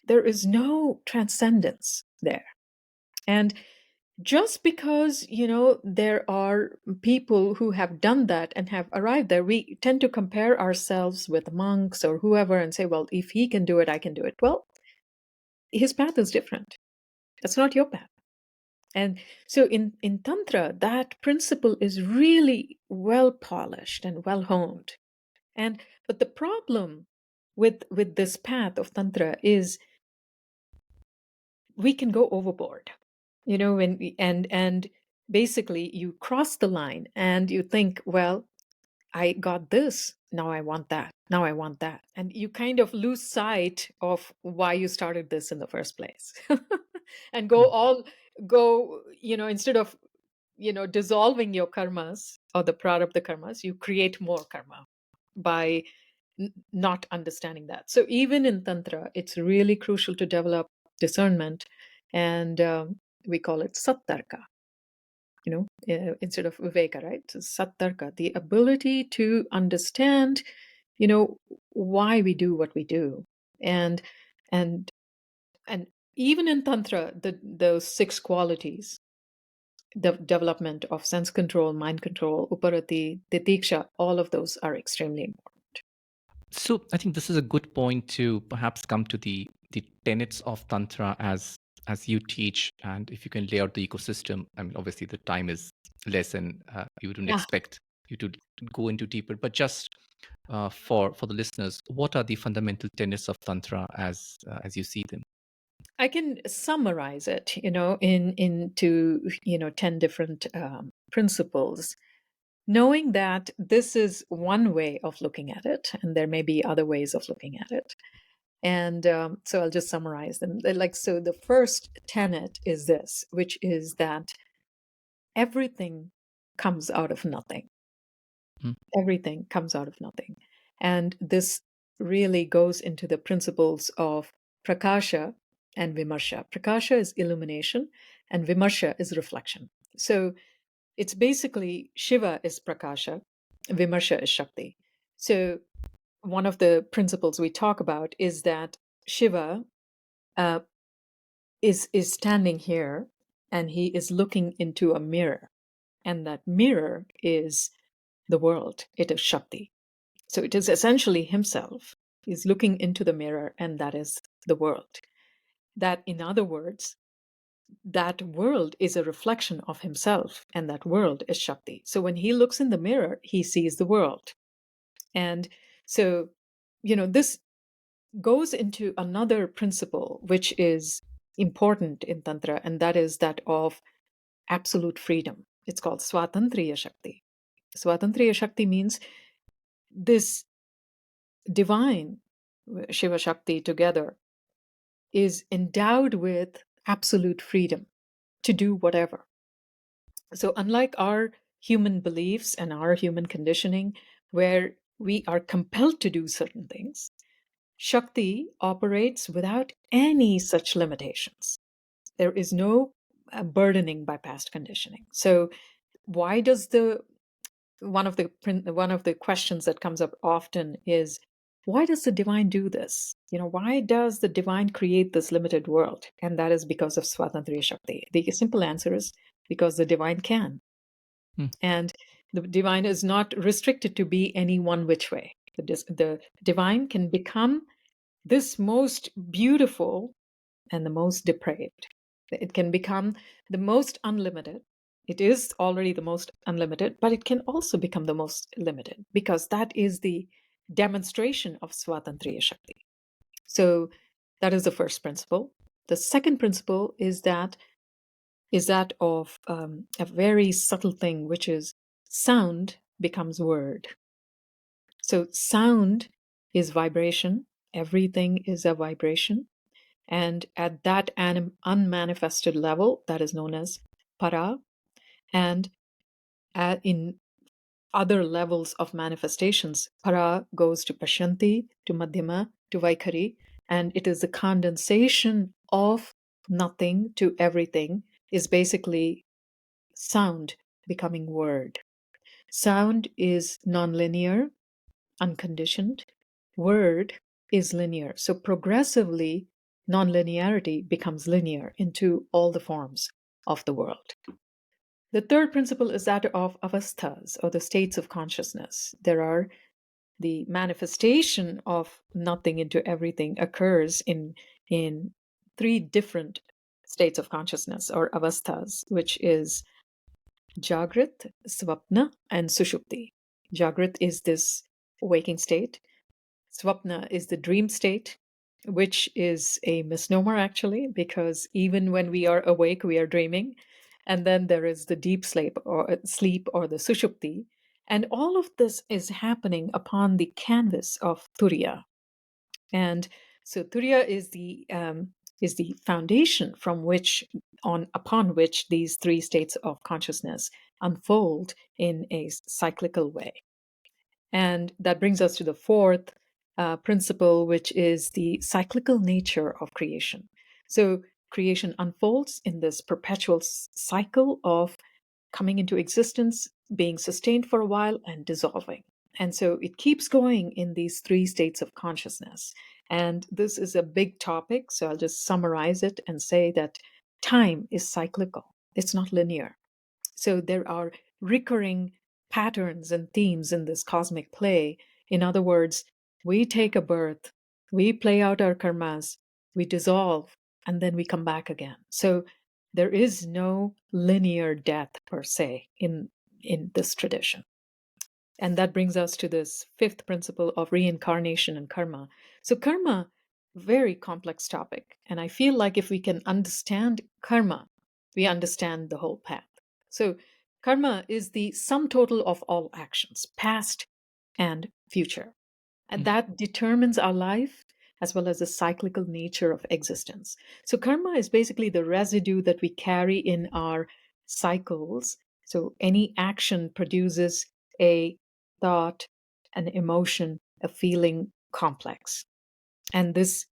there is no transcendence there. And just because there are people who have done that and have arrived there, we tend to compare ourselves with monks or whoever and say, well, if he can do it, I can do it. Well, his path is different. That's not your path. And so in Tantra, that principle is really well polished and well honed. But the problem with this path of Tantra is we can go overboard, and basically you cross the line and you think, well, I got this, now I want that, now I want that, and you kind of lose sight of why you started this in the first place. And instead of dissolving your karmas or the prarabdha karmas, you create more karma by not understanding that. So even in Tantra, it's really crucial to develop discernment, and we call it sattarka, instead of viveka, right? So sattarka, the ability to understand, why we do what we do. And and and even in Tantra, those six qualities, the development of sense control, mind control, uparati, titiksha, all of those are extremely important. So I think this is a good point to perhaps come to the tenets of Tantra as you teach, and if you can lay out the ecosystem. I mean, obviously the time is less, and you wouldn't Yeah. expect you to go into deeper. But just for the listeners, what are the fundamental tenets of Tantra as you see them? I can summarize it, into 10 different principles, knowing that this is one way of looking at it, and there may be other ways of looking at it. And so I'll just summarize them. So the first tenet is this, which is that everything comes out of nothing. Mm. Everything comes out of nothing, and this really goes into the principles of prakasha and vimarsha. Prakasha is illumination, and vimarsha is reflection. So it's basically Shiva is prakasha, vimarsha is Shakti. So one of the principles we talk about is that Shiva uh, is standing here, and he is looking into a mirror, and that mirror is the world. It is Shakti. So it is essentially himself. He's looking into the mirror, and that is the world. That, in other words, that world is a reflection of himself, and that world is Shakti. So when he looks in the mirror, he sees the world. And so, this goes into another principle, which is important in Tantra, and that is that of absolute freedom. It's called Svantantra Shakti. Svantantra Shakti means this divine, Shiva Shakti together, is endowed with absolute freedom to do whatever. So, unlike our human beliefs and our human conditioning, where we are compelled to do certain things, Shakti operates without any such limitations. There is no burdening by past conditioning. So, why does one of the questions that comes up often is, why does the divine do this? Why does the divine create this limited world? And that is because of Svantantra Shakti. The simple answer is because the divine can. Hmm. And the divine is not restricted to be any one which way. The divine can become this most beautiful and the most depraved. It can become the most unlimited. It is already the most unlimited, but it can also become the most limited because that is the demonstration of Svatantriya Shakti. So that is the first principle. The second principle is that of a very subtle thing, which is sound becomes word. So sound is vibration. Everything is a vibration. And at that unmanifested level, that is known as para. And in other levels of manifestations, para goes to pashanti, to madhyama, to vaikhari, and it is the condensation of nothing to everything, is basically sound becoming word. Sound is nonlinear, unconditioned. Word is linear. So progressively, nonlinearity becomes linear into all the forms of the world. The third principle is that of avasthas, or the states of consciousness. There are the manifestation of nothing into everything occurs in three different states of consciousness, or avasthas, which is Jagrit, Swapna, and Sushupti. Jagrit is this waking state. Swapna is the dream state, which is a misnomer actually, because even when we are awake, we are dreaming. And then there is the deep sleep or the Sushupti. And all of this is happening upon the canvas of Turiya. And so Turiya is the foundation from which upon which these three states of consciousness unfold in a cyclical way. And that brings us to the fourth principle, which is the cyclical nature of creation. So creation unfolds in this perpetual cycle of coming into existence, being sustained for a while, and dissolving. And so it keeps going in these three states of consciousness. And this is a big topic, so I'll just summarize it and say that time is cyclical, it's not linear. So there are recurring patterns and themes in this cosmic play. In other words, we take a birth, we play out our karmas, we dissolve, and then we come back again. So there is no linear death per se in this tradition. And that brings us to this fifth principle of reincarnation and karma. So karma, very complex topic. And I feel like if we can understand karma, we understand the whole path. So karma is the sum total of all actions, past and future. And that determines our life as well as the cyclical nature of existence. So karma is basically the residue that we carry in our cycles. So any action produces a thought, an emotion, a feeling complex. And this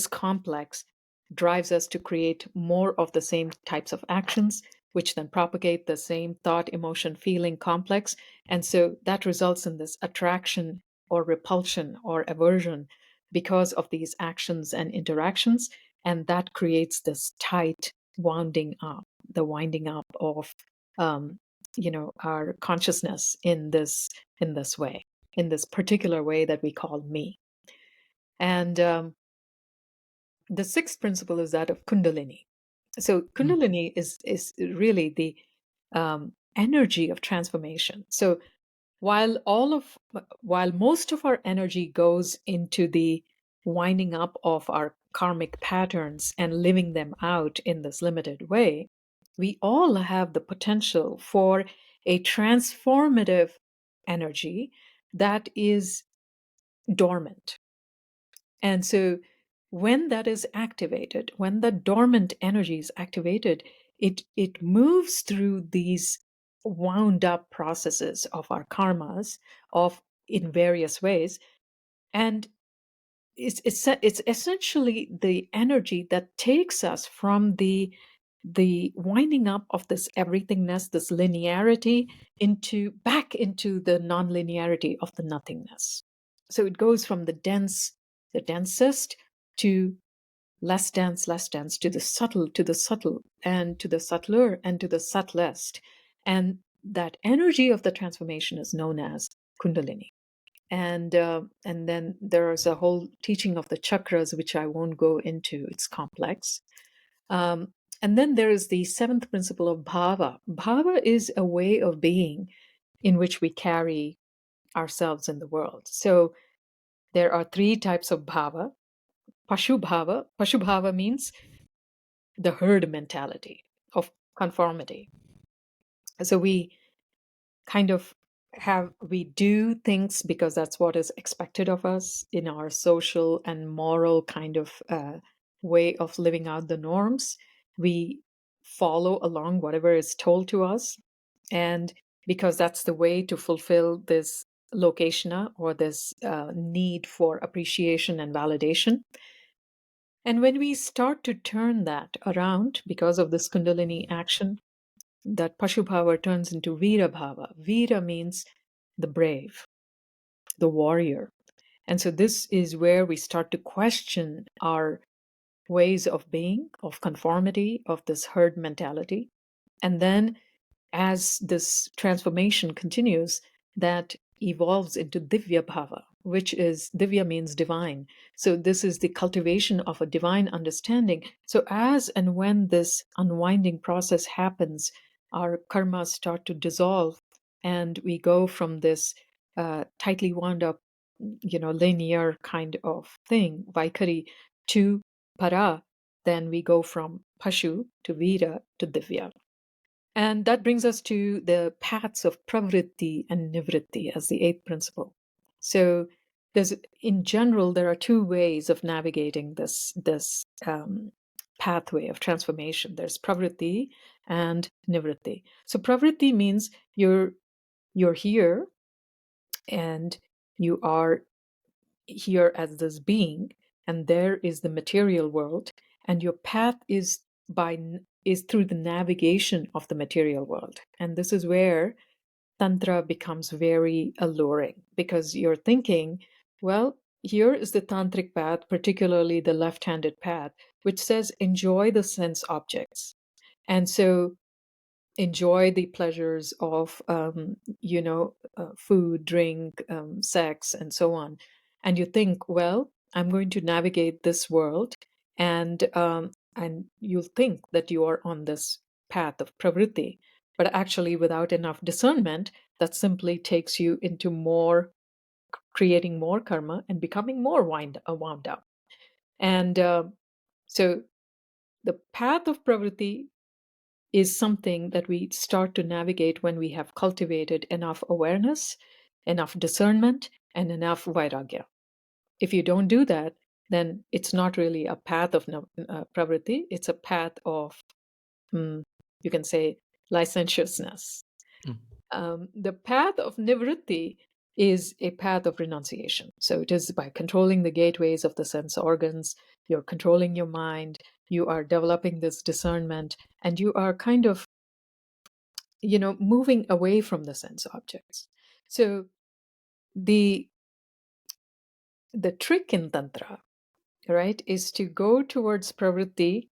complex drives us to create more of the same types of actions, which then propagate the same thought, emotion, feeling complex. And so that results in this attraction or repulsion or aversion because of these actions and interactions. And that creates this tight the winding up of our consciousness in this way, in this particular way that we call me. And the sixth principle is that of Kundalini. So Kundalini is really the energy of transformation. So while most of our energy goes into the winding up of our karmic patterns and living them out in this limited way, we all have the potential for a transformative energy that is dormant. And so when that is activated, when the dormant energy is activated, it moves through these wound up processes of our karmas of in various ways. And it's essentially the energy that takes us from the winding up of this everythingness, this linearity, into back into the non-linearity of the nothingness. So it goes from the densest to less dense, to the subtle, and to the subtler, and to the subtlest. And that energy of the transformation is known as Kundalini. And then there's a whole teaching of the chakras, which I won't go into. It's complex. Um, and then there is the seventh principle of bhava. Bhava is a way of being in which we carry ourselves in the world. So there are three types of bhava. Pashu bhava. Pashu bhava means the herd mentality of conformity. So we kind of we do things because that's what is expected of us in our social and moral kind of way of living out the norms. We follow along whatever is told to us, and because that's the way to fulfill this lokeshana, or this need for appreciation and validation. And when we start to turn that around because of this Kundalini action, that Pashubhava turns into Veera Bhava. Veera means the brave, the warrior. And so this is where we start to question our ways of being, of conformity, of this herd mentality. And then as this transformation continues, that evolves into Divya Bhava, which is Divya means divine. So, this is the cultivation of a divine understanding. So, as and when this unwinding process happens, our karmas start to dissolve, and we go from this tightly wound up, linear kind of thing, Vaikari, to Para. Then we go from Pashu to Vira to Divya. And that brings us to the paths of Pravritti and Nivritti as the eighth principle. So, in general, there are two ways of navigating this pathway of transformation. There's Pravritti and Nivritti. So, Pravritti means you're here, and you are here as this being, and there is the material world, and your path is through the navigation of the material world. And this is where Tantra becomes very alluring, because you're thinking, well, here is the tantric path, particularly the left-handed path, which says enjoy the sense objects. And so enjoy the pleasures of food, drink, sex, and so on. And you think, well, I'm going to navigate this world, and you'll think that you are on this path of pravritti, but actually without enough discernment, that simply takes you into more creating more karma and becoming more wound up. And so the path of pravritti is something that we start to navigate when we have cultivated enough awareness, enough discernment, and enough vairagya. If you don't do that, then it's not really a path of pravritti, it's a path of, you can say, licentiousness. Mm. The path of nivritti is a path of renunciation. So it is by controlling the gateways of the sense organs, you're controlling your mind, you are developing this discernment, and you are kind of moving away from the sense objects. So the trick in tantra, right, is to go towards pravritti.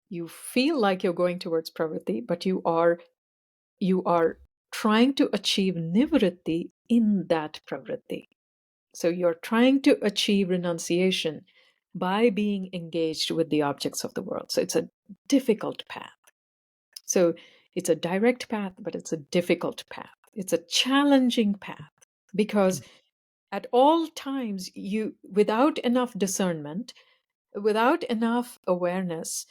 You feel like you're going towards pravritti, but you are trying to achieve nivritti in that pravritti. So you're trying to achieve renunciation by being engaged with the objects of the world. So it's a difficult path. So it's a direct path, but it's a difficult path. It's a challenging path, because at all times, without enough discernment, without enough awareness,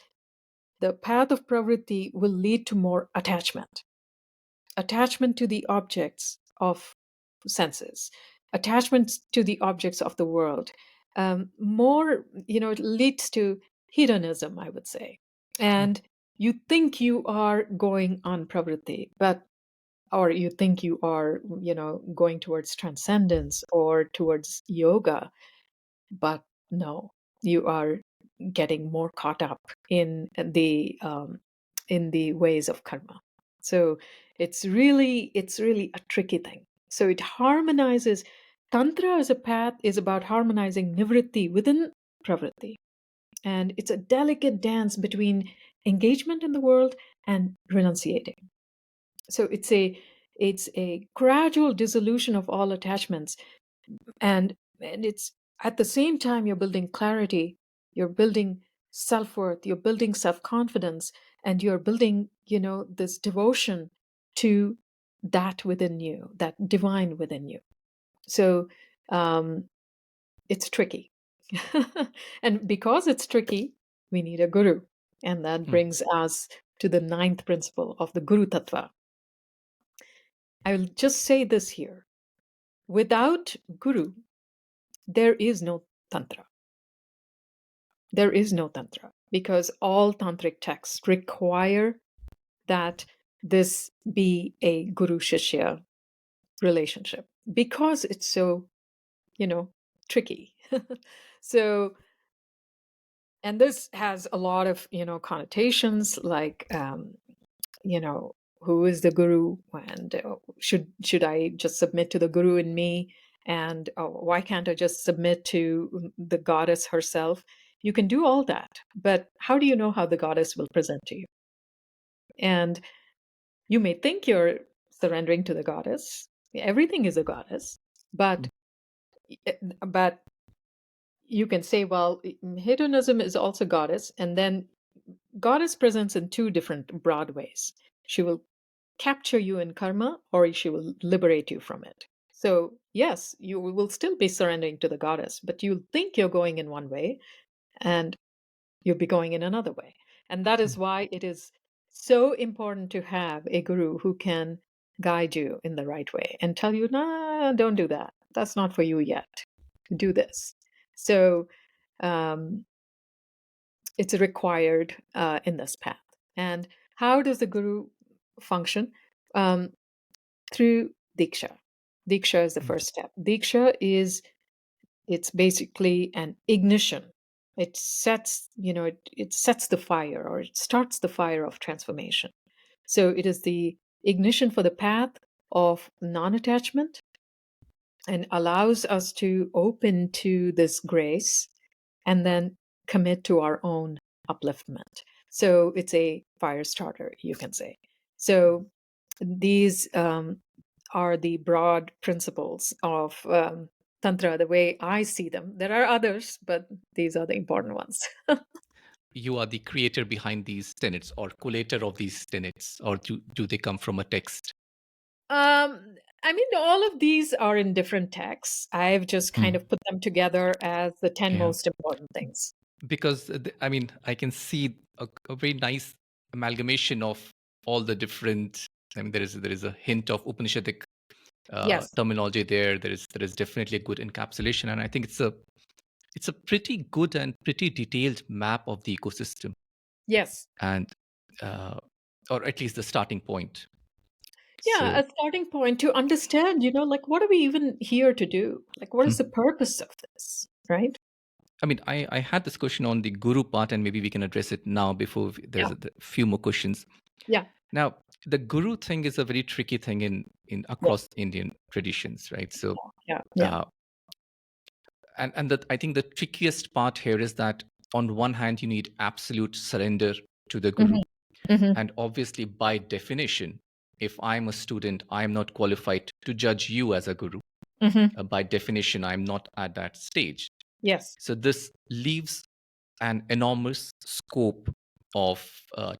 the path of pravritti will lead to more attachment to the objects of senses, attachment to the objects of the world. More, it leads to hedonism, I would say. And you think you are going on pravritti, or you think you are, going towards transcendence or towards yoga, but no, you are getting more caught up in the ways of karma. So it's really a tricky thing. So it harmonizes Tantra as a path is about harmonizing nivritti within pravritti. And it's a delicate dance between engagement in the world and renunciating. So it's a gradual dissolution of all attachments, and it's at the same time you're building clarity, you're building self-worth, you're building self-confidence, and you're building, this devotion to that within you, that divine within you. So um, it's tricky. And because it's tricky, we need a guru. And that Hmm. brings us to the ninth principle of the Guru Tattva. I will just say this here: without Guru, there is no Tantra. There is no Tantra because all Tantric texts require that this be a Guru Shishya relationship because it's so, tricky. So, and this has a lot of, connotations like, you know, who is the guru, and should I just submit to the guru in me, and why can't I just submit to the goddess herself? You can do all that, but how do you know how the goddess will present to you? And you may think you're surrendering to the goddess. Everything is a goddess, but but you can say, well, hedonism is also goddess, and then goddess presents in two different broad ways. She will capture you in karma, or she will liberate you from it. So, yes, you will still be surrendering to the goddess, but you'll think you're going in one way and you'll be going in another way. And that is why it is so important to have a guru who can guide you in the right way and tell you, nah, don't do that. That's not for you yet. Do this. So, um, it's required in this path. And how does the guru function? Um, through diksha. Diksha is the first step. Diksha is it's basically an ignition. It sets, it sets the fire, or it starts the fire of transformation. So it is the ignition for the path of non-attachment and allows us to open to this grace and then commit to our own upliftment. So it's a fire starter, you can say. So these are the broad principles of Tantra, the way I see them. There are others, but these are the important ones. You are the creator behind these tenets or collator of these tenets, or do they come from a text? I mean, all of these are in different texts. I've just kind Hmm. of put them together as the 10 Yeah. most important things. Because I mean, I can see a very nice amalgamation of all the different. I mean, there is a hint of Upanishadic Yes. terminology there. There is definitely a good encapsulation, and I think it's a pretty good and pretty detailed map of the ecosystem, Yes. and uh, or at least the starting point. Yeah, So, a starting point to understand, like what are we even here to do? Like, what is the hmm. purpose of this? Right? I mean, I had this question on the guru part, and maybe we can address it now before Yeah. there's a few more questions. Yeah. Now, the guru thing is a very tricky thing in Yeah. across Indian traditions, right? So, Yeah. Yeah. uh, and I think the trickiest part here is that on one hand, you need absolute surrender to the guru, Hmm. Hmm. and obviously, by definition, if I'm a student, I'm not qualified to judge you as a guru. Hmm. By definition, I'm not at that stage. Yes. So this leaves an enormous scope of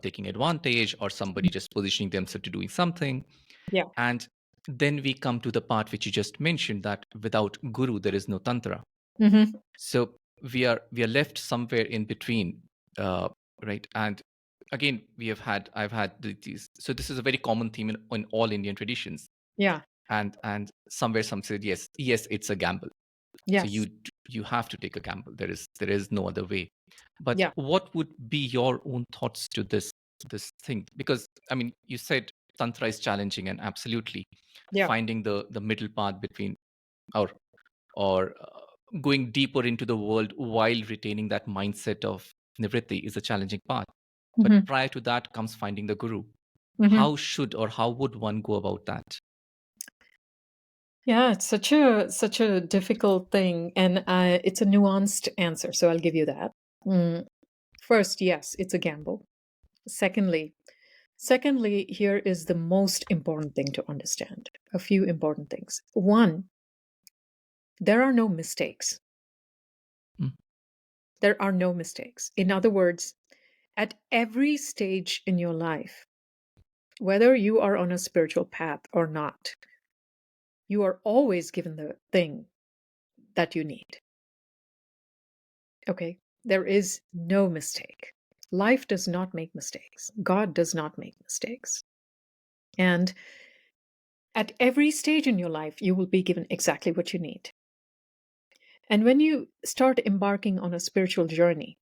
taking advantage or somebody just positioning themselves to doing something. Yeah. And then we come to the part which you just mentioned, that without guru there is no tantra. Hmm. So we are left somewhere in between, uh, right? And again, I've had these. So this is a very common theme in all Indian traditions. Yeah. And somewhere some said yes, it's a gamble. So Yes. you have to take a gamble. There is no other way. But Yeah. what would be your own thoughts to this thing? Because I mean, you said tantra is challenging, and absolutely Yeah. finding the middle path between, or going deeper into the world while retaining that mindset of nivritti is a challenging part. But Hmm. prior to that comes finding the guru. Hmm. How should or how would one go about that? Yeah, it's such a difficult thing, and it's a nuanced answer. So I'll give you that. Mm, First, yes, it's a gamble. Secondly, secondly, here is the most important thing to understand. A few important things. One, there are no mistakes. Mm. There are no mistakes. In other words, at every stage in your life, whether you are on a spiritual path or not, you are always given the thing that you need. Okay? There is no mistake. Life does not make mistakes. God does not make mistakes. And at every stage in your life, you will be given exactly what you need. And when you start embarking on a spiritual journey,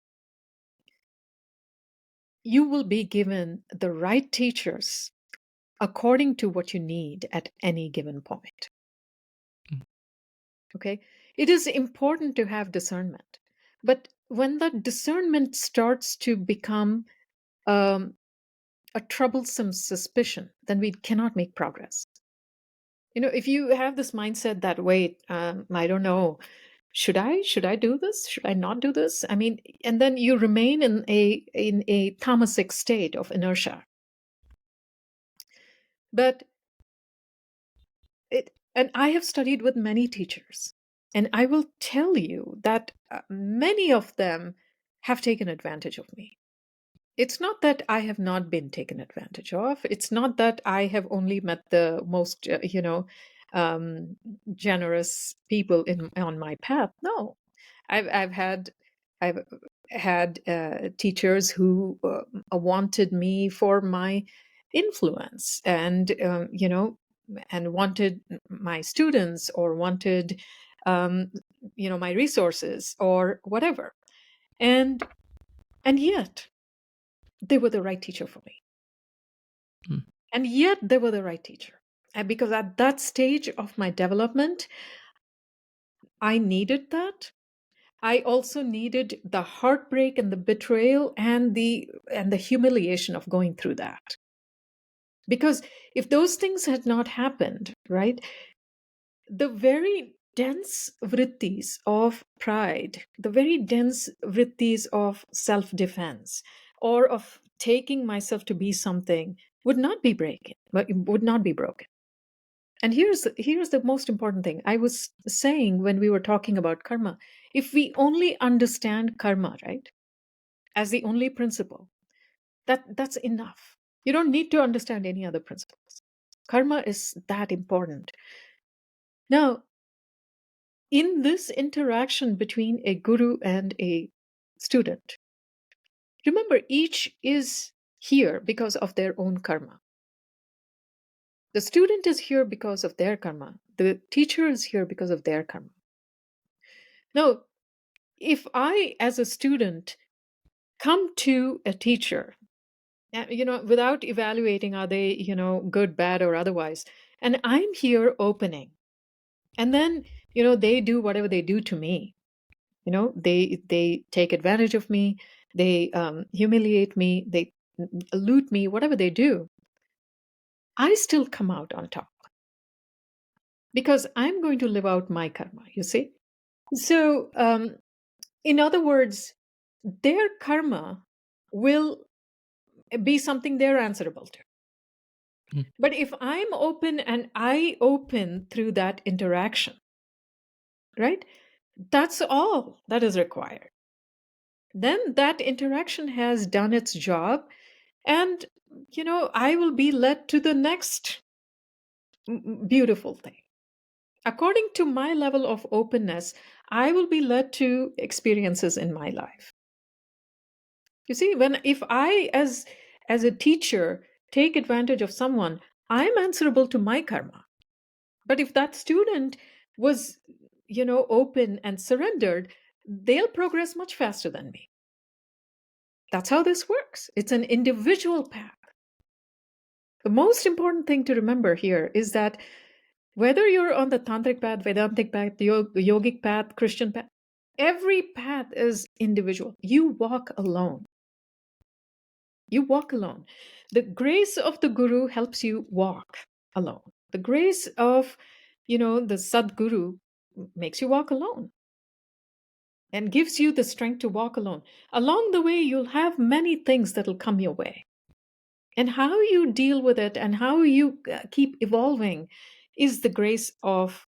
you will be given the right teachers according to what you need at any given point. Mm. Okay? It is important to have discernment. But when that discernment starts to become um, a troublesome suspicion, then we cannot make progress. If you have this mindset that, wait, I don't know, should I do this? Should I not do this? I mean, and then you remain in a tamasic state of inertia. But and I have studied with many teachers, and I will tell you that many of them have taken advantage of me. It's not that I have not been taken advantage of. It's not that I have only met the most, um, generous people on my path. No, I've had I've had teachers who wanted me for my influence, and wanted my students, or wanted um, my resources or whatever, and yet they were the right teacher for me. Mm. And yet they were the right teacher. And because at that stage of my development, I needed that. I also needed the heartbreak and the betrayal and the humiliation of going through that. Because if those things had not happened, right, the very dense vrittis of pride, the very dense vrittis of self-defense, or of taking myself to be something, would not be broken. And here's the most important thing. I was saying when we were talking about karma, if we only understand karma, right, as the only principle, that's enough. You don't need to understand any other principles. Karma is that important. Now, in this interaction between a guru and a student, remember, each is here because of their own karma. The student is here because of their karma. The teacher is here because of their karma. Now, if I, as a student, come to a teacher, without evaluating are they, good, bad, or otherwise, and I'm here opening, and then, they do whatever they do to me, they take advantage of me, they humiliate me, they loot me, whatever they do, I still come out on top because I'm going to live out my karma, you see. So, in other words, their karma will be something they're answerable to. Mm. But if I'm open and I open through that interaction, right, that's all that is required. Then that interaction has done its job, and I will be led to the next beautiful thing. According to my level of openness, I will be led to experiences in my life. You see, if I, as a teacher, take advantage of someone, I'm answerable to my karma. But if that student was, open and surrendered, they'll progress much faster than me. That's how this works. It's an individual path. The most important thing to remember here is that whether you're on the tantric path, Vedantic path, the yogic path, Christian path, every path is individual. You walk alone. You walk alone. The grace of the guru helps you walk alone. The grace of the Sadguru makes you walk alone and gives you the strength to walk alone. Along the way, you'll have many things that'll come your way. And how you deal with it and how you keep evolving is the grace of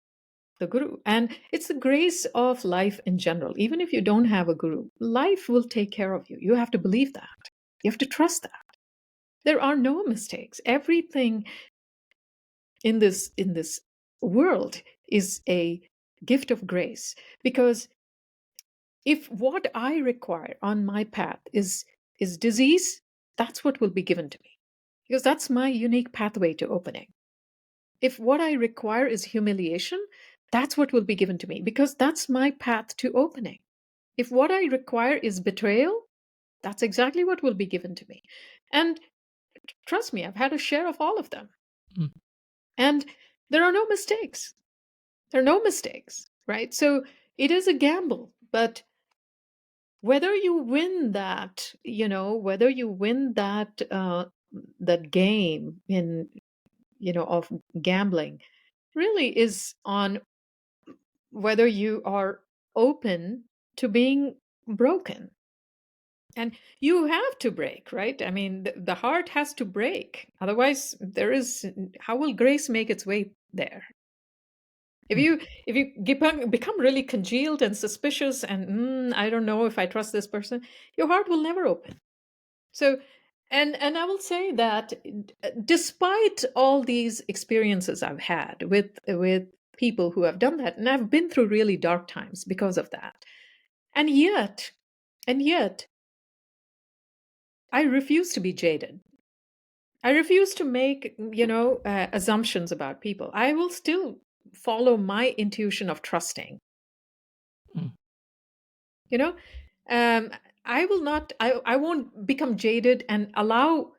the guru. And it's the grace of life in general. Even if you don't have a guru, life will take care of you. You have to believe that. You have to trust that. There are no mistakes. Everything in this world is a gift of grace, because if what I require on my path is disease, that's what will be given to me, because that's my unique pathway to opening. If what I require is humiliation, that's what will be given to me, because that's my path to opening. If what I require is betrayal, that's exactly what will be given to me. And trust me, I've had a share of all of them. Mm. And there are no mistakes. There are no mistakes, right? So it is a gamble, but whether you win that, whether you win that game in, of gambling, really is on whether you are open to being broken. And you have to break, right? I mean, the heart has to break. Otherwise, how will grace make its way there? If Mm. you become really congealed and suspicious and I don't know if I trust this person, your heart will never open. So, and I will say that despite all these experiences I've had with people who have done that, and I've been through really dark times because of that, and yet I refuse to be jaded. I refuse to make, assumptions about people. I will still follow my intuition of trusting. Mm. You know, um, I will not. I won't become jaded and allow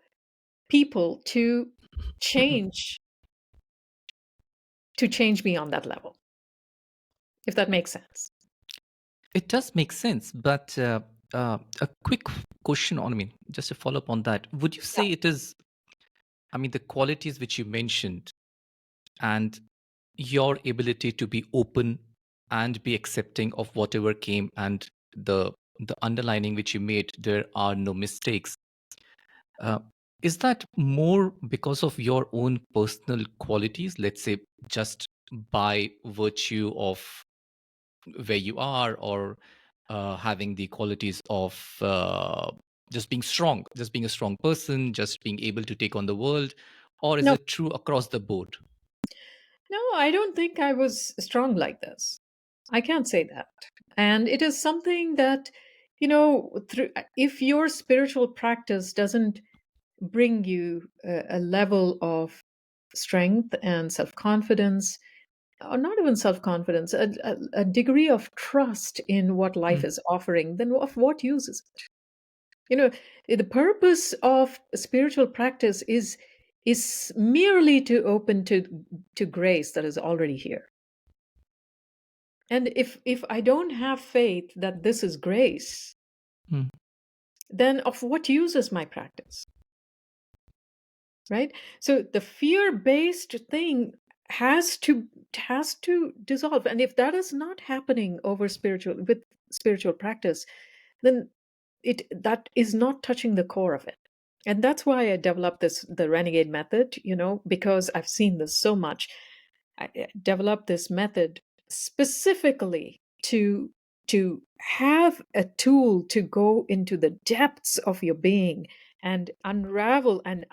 people change to change me on that level. If that makes sense. It does make sense, but a quick question on, I mean, just to follow up on that, would you Yeah. say it is, I mean, the qualities which you mentioned and your ability to be open and be accepting of whatever came, and the underlining which you made, there are no mistakes. Uh, is that more because of your own personal qualities, let's say, just by virtue of where you are, or having the qualities of just being strong, just being a strong person, just being able to take on the world? Or is No, it true across the board? no, I don't think I was strong like this. I can't say that. And it is something that, if your spiritual practice doesn't bring you a level of strength and self confidence, or not even self confidence, a degree of trust in what life Mm. is offering, then of what use is it? The purpose of spiritual practice is merely to open to grace that is already here. And if I don't have faith that this is grace, Mm. then of what use is my practice? Right? So the fear-based thing has to dissolve. And if that is not happening with spiritual practice, then that is not touching the core of it. And that's why I developed the renegade method, because I've seen this so much. I developed this method specifically to have a tool to go into the depths of your being and unravel and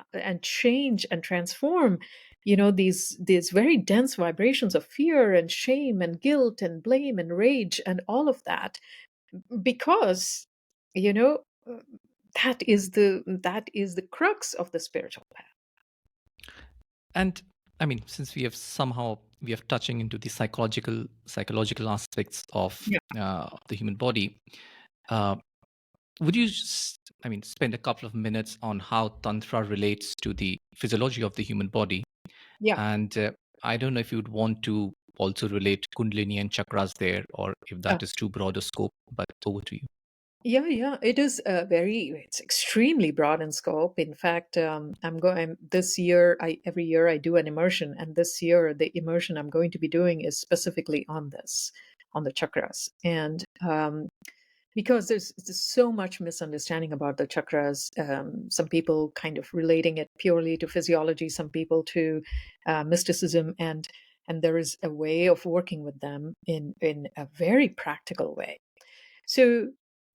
change and transform, these very dense vibrations of fear and shame and guilt and blame and rage and all of that, because you know uh, that is the crux of the spiritual path. And I mean, since we have touching into the psychological aspects of Yeah. the human body, uh, would you I mean, spend a couple of minutes on how Tantra relates to the physiology of the human body? Yeah. And I don't know if you would want to also relate Kundalini and chakras there, or if Yeah. that is too broad a scope, but over to you. Yeah. It is it's extremely broad in scope. In fact, this year. Every year I do an immersion, and this year the immersion I'm going to be doing is specifically on this, on the chakras, and because there's so much misunderstanding about the chakras. Some people kind of relating it purely to physiology, some people to mysticism, and there is a way of working with them in a very practical way. So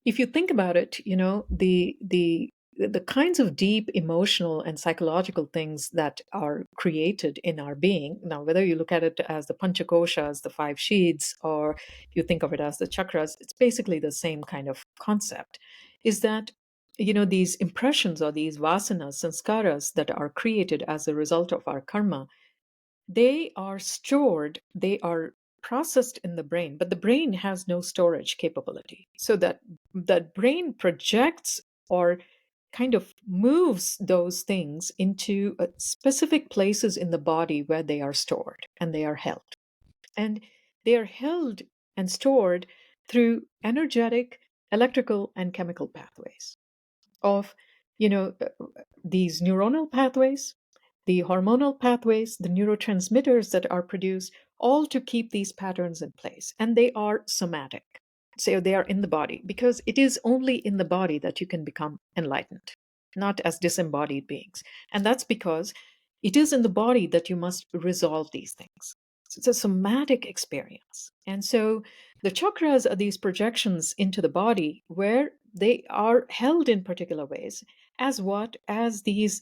if you think about it, the kinds of deep emotional and psychological things that are created in our being, now whether you look at it as the panchakoshas, the five sheaths, or you think of it as the chakras, it's basically the same kind of concept. Is that these impressions or these vasanas, sanskaras that are created as a result of our karma, they are stored, they are processed in the brain, but the brain has no storage capability. So that brain projects or kind of moves those things into specific places in the body where they are stored and they are held. And they are held and stored through energetic, electrical, and chemical pathways of these neuronal pathways, the hormonal pathways, the neurotransmitters that are produced, all to keep these patterns in place. And they are somatic. So they are in the body, because it is only in the body that you can become enlightened, not as disembodied beings. And that's because it is in the body that you must resolve these things. So it's a somatic experience. And so the chakras are these projections into the body where they are held in particular ways as what? As these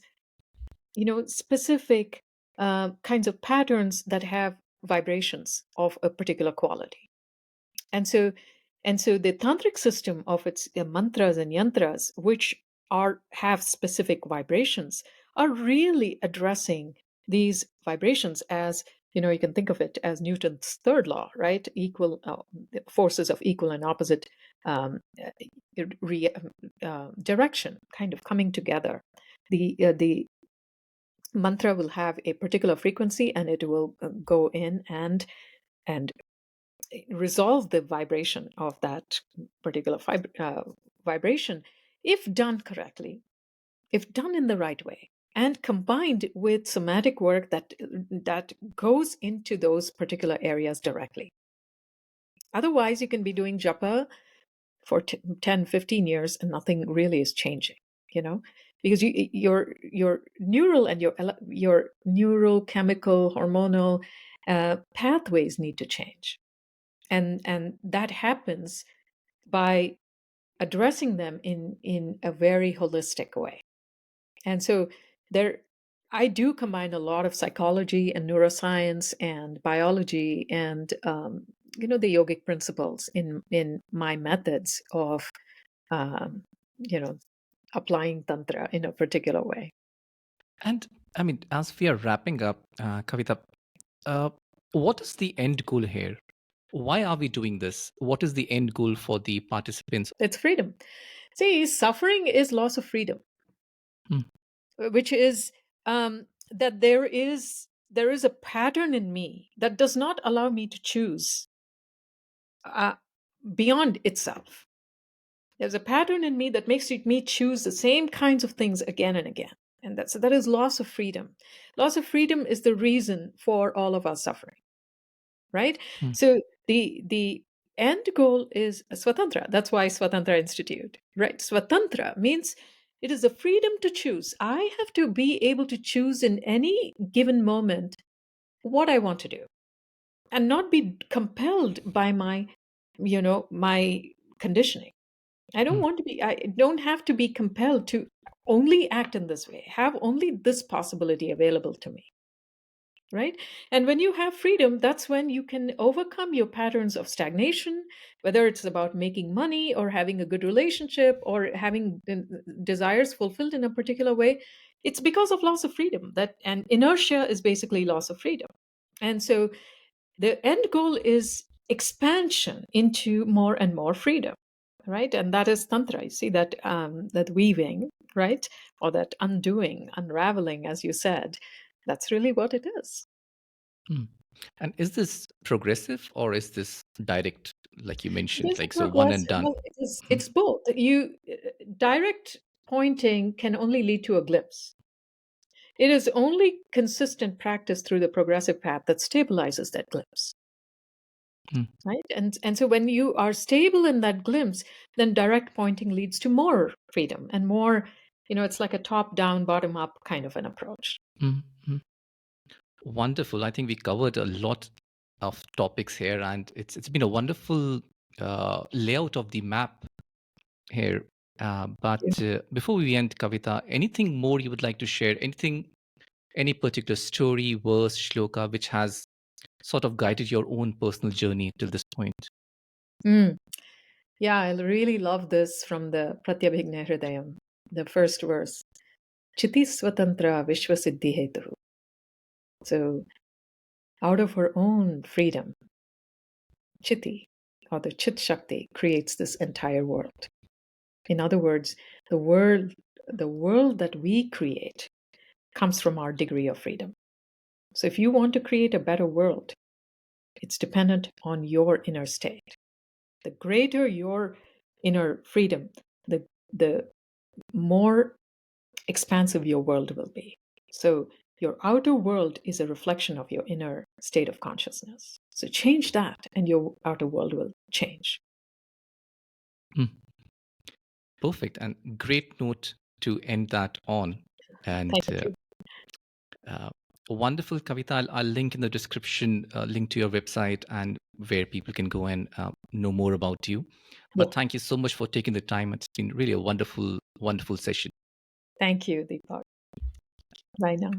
specific kinds of patterns that have vibrations of a particular quality. And so and so the tantric system of its mantras and yantras, which are have specific vibrations, are really addressing these vibrations. As you can think of it as Newton's third law, right? Equal forces of equal and opposite um, direction kind of coming together. The mantra will have a particular frequency, and it will go in and resolve the vibration of that particular vibration, if done correctly, if done in the right way, and combined with somatic work that goes into those particular areas directly. Otherwise, you can be doing japa for 10, 15 years and nothing really is changing, because your neural and your neurochemical hormonal pathways need to change, and that happens by addressing them in a very holistic way. And so there I do combine a lot of psychology and neuroscience and biology and the yogic principles in my methods of um, you know applying tantra in a particular way. And I mean, as we are wrapping up, Kavita, uh, what is the end goal here? Why are we doing this? What is the end goal for the participants? It's freedom. See, suffering is loss of freedom, Hmm. which is that there is a pattern in me that does not allow me to choose uh, beyond itself. There's a pattern in me that makes me choose the same kinds of things again and again. And that is loss of freedom. Loss of freedom is the reason for all of our suffering, right? Hmm. So the end goal is Svantantra. That's why Svantantra Institute, right? Svantantra means it is the freedom to choose. I have to be able to choose in any given moment what I want to do, and not be compelled by my conditioning. Hmm. I don't have to be compelled to only act in this way, have only this possibility available to me, right? And when you have freedom, that's when you can overcome your patterns of stagnation, whether it's about making money or having a good relationship or having desires fulfilled in a particular way. It's because of loss of freedom, that and inertia is basically loss of freedom. And so the end goal is expansion into more and more freedom, right? And that is tantra. You see that weaving, right? Or that undoing, unraveling, as you said. That's really what it is. Hmm. And is this progressive or is this direct, like you It mentioned, is a like so one and progress. done? Well, Mhm. it's both. Direct pointing can only lead to a glimpse. It is only consistent practice through the progressive path that stabilizes that glimpse, Mm, right? And so when you are stable in that glimpse, then direct pointing leads to more freedom and more, it's like a top down, bottom up kind of an approach. mm, mm. Wonderful. I think we covered a lot of topics here, and it's been a wonderful layout of the map here. But before we end, Kavita, anything more you would like to share? Anything, any particular story, verse, shloka, which has sort of guided your own personal journey till this point? Mm. Yeah, I really love this from the Pratyabhigna Hridayam, the first verse. Chiti Svatantra Vishwasiddhi Hetu. So, out of her own freedom, Chiti, or the Chit Shakti, creates this entire world. In other words, the world, the world that we create comes from our degree of freedom. So, if you want to create a better world, it's dependent on your inner state. The greater your inner freedom, the more expansive your world will be. So, your outer world is a reflection of your inner state of consciousness. So, change that, and your outer world will change. Mm, perfect. And great note to end that on. And Thank you. uh, wonderful, Kavita. I'll link in the description, link to your website and where people can go and know more about you. Yeah, But thank you so much for taking the time. It's been really a wonderful, wonderful session. thank you, Deepak. Bye now.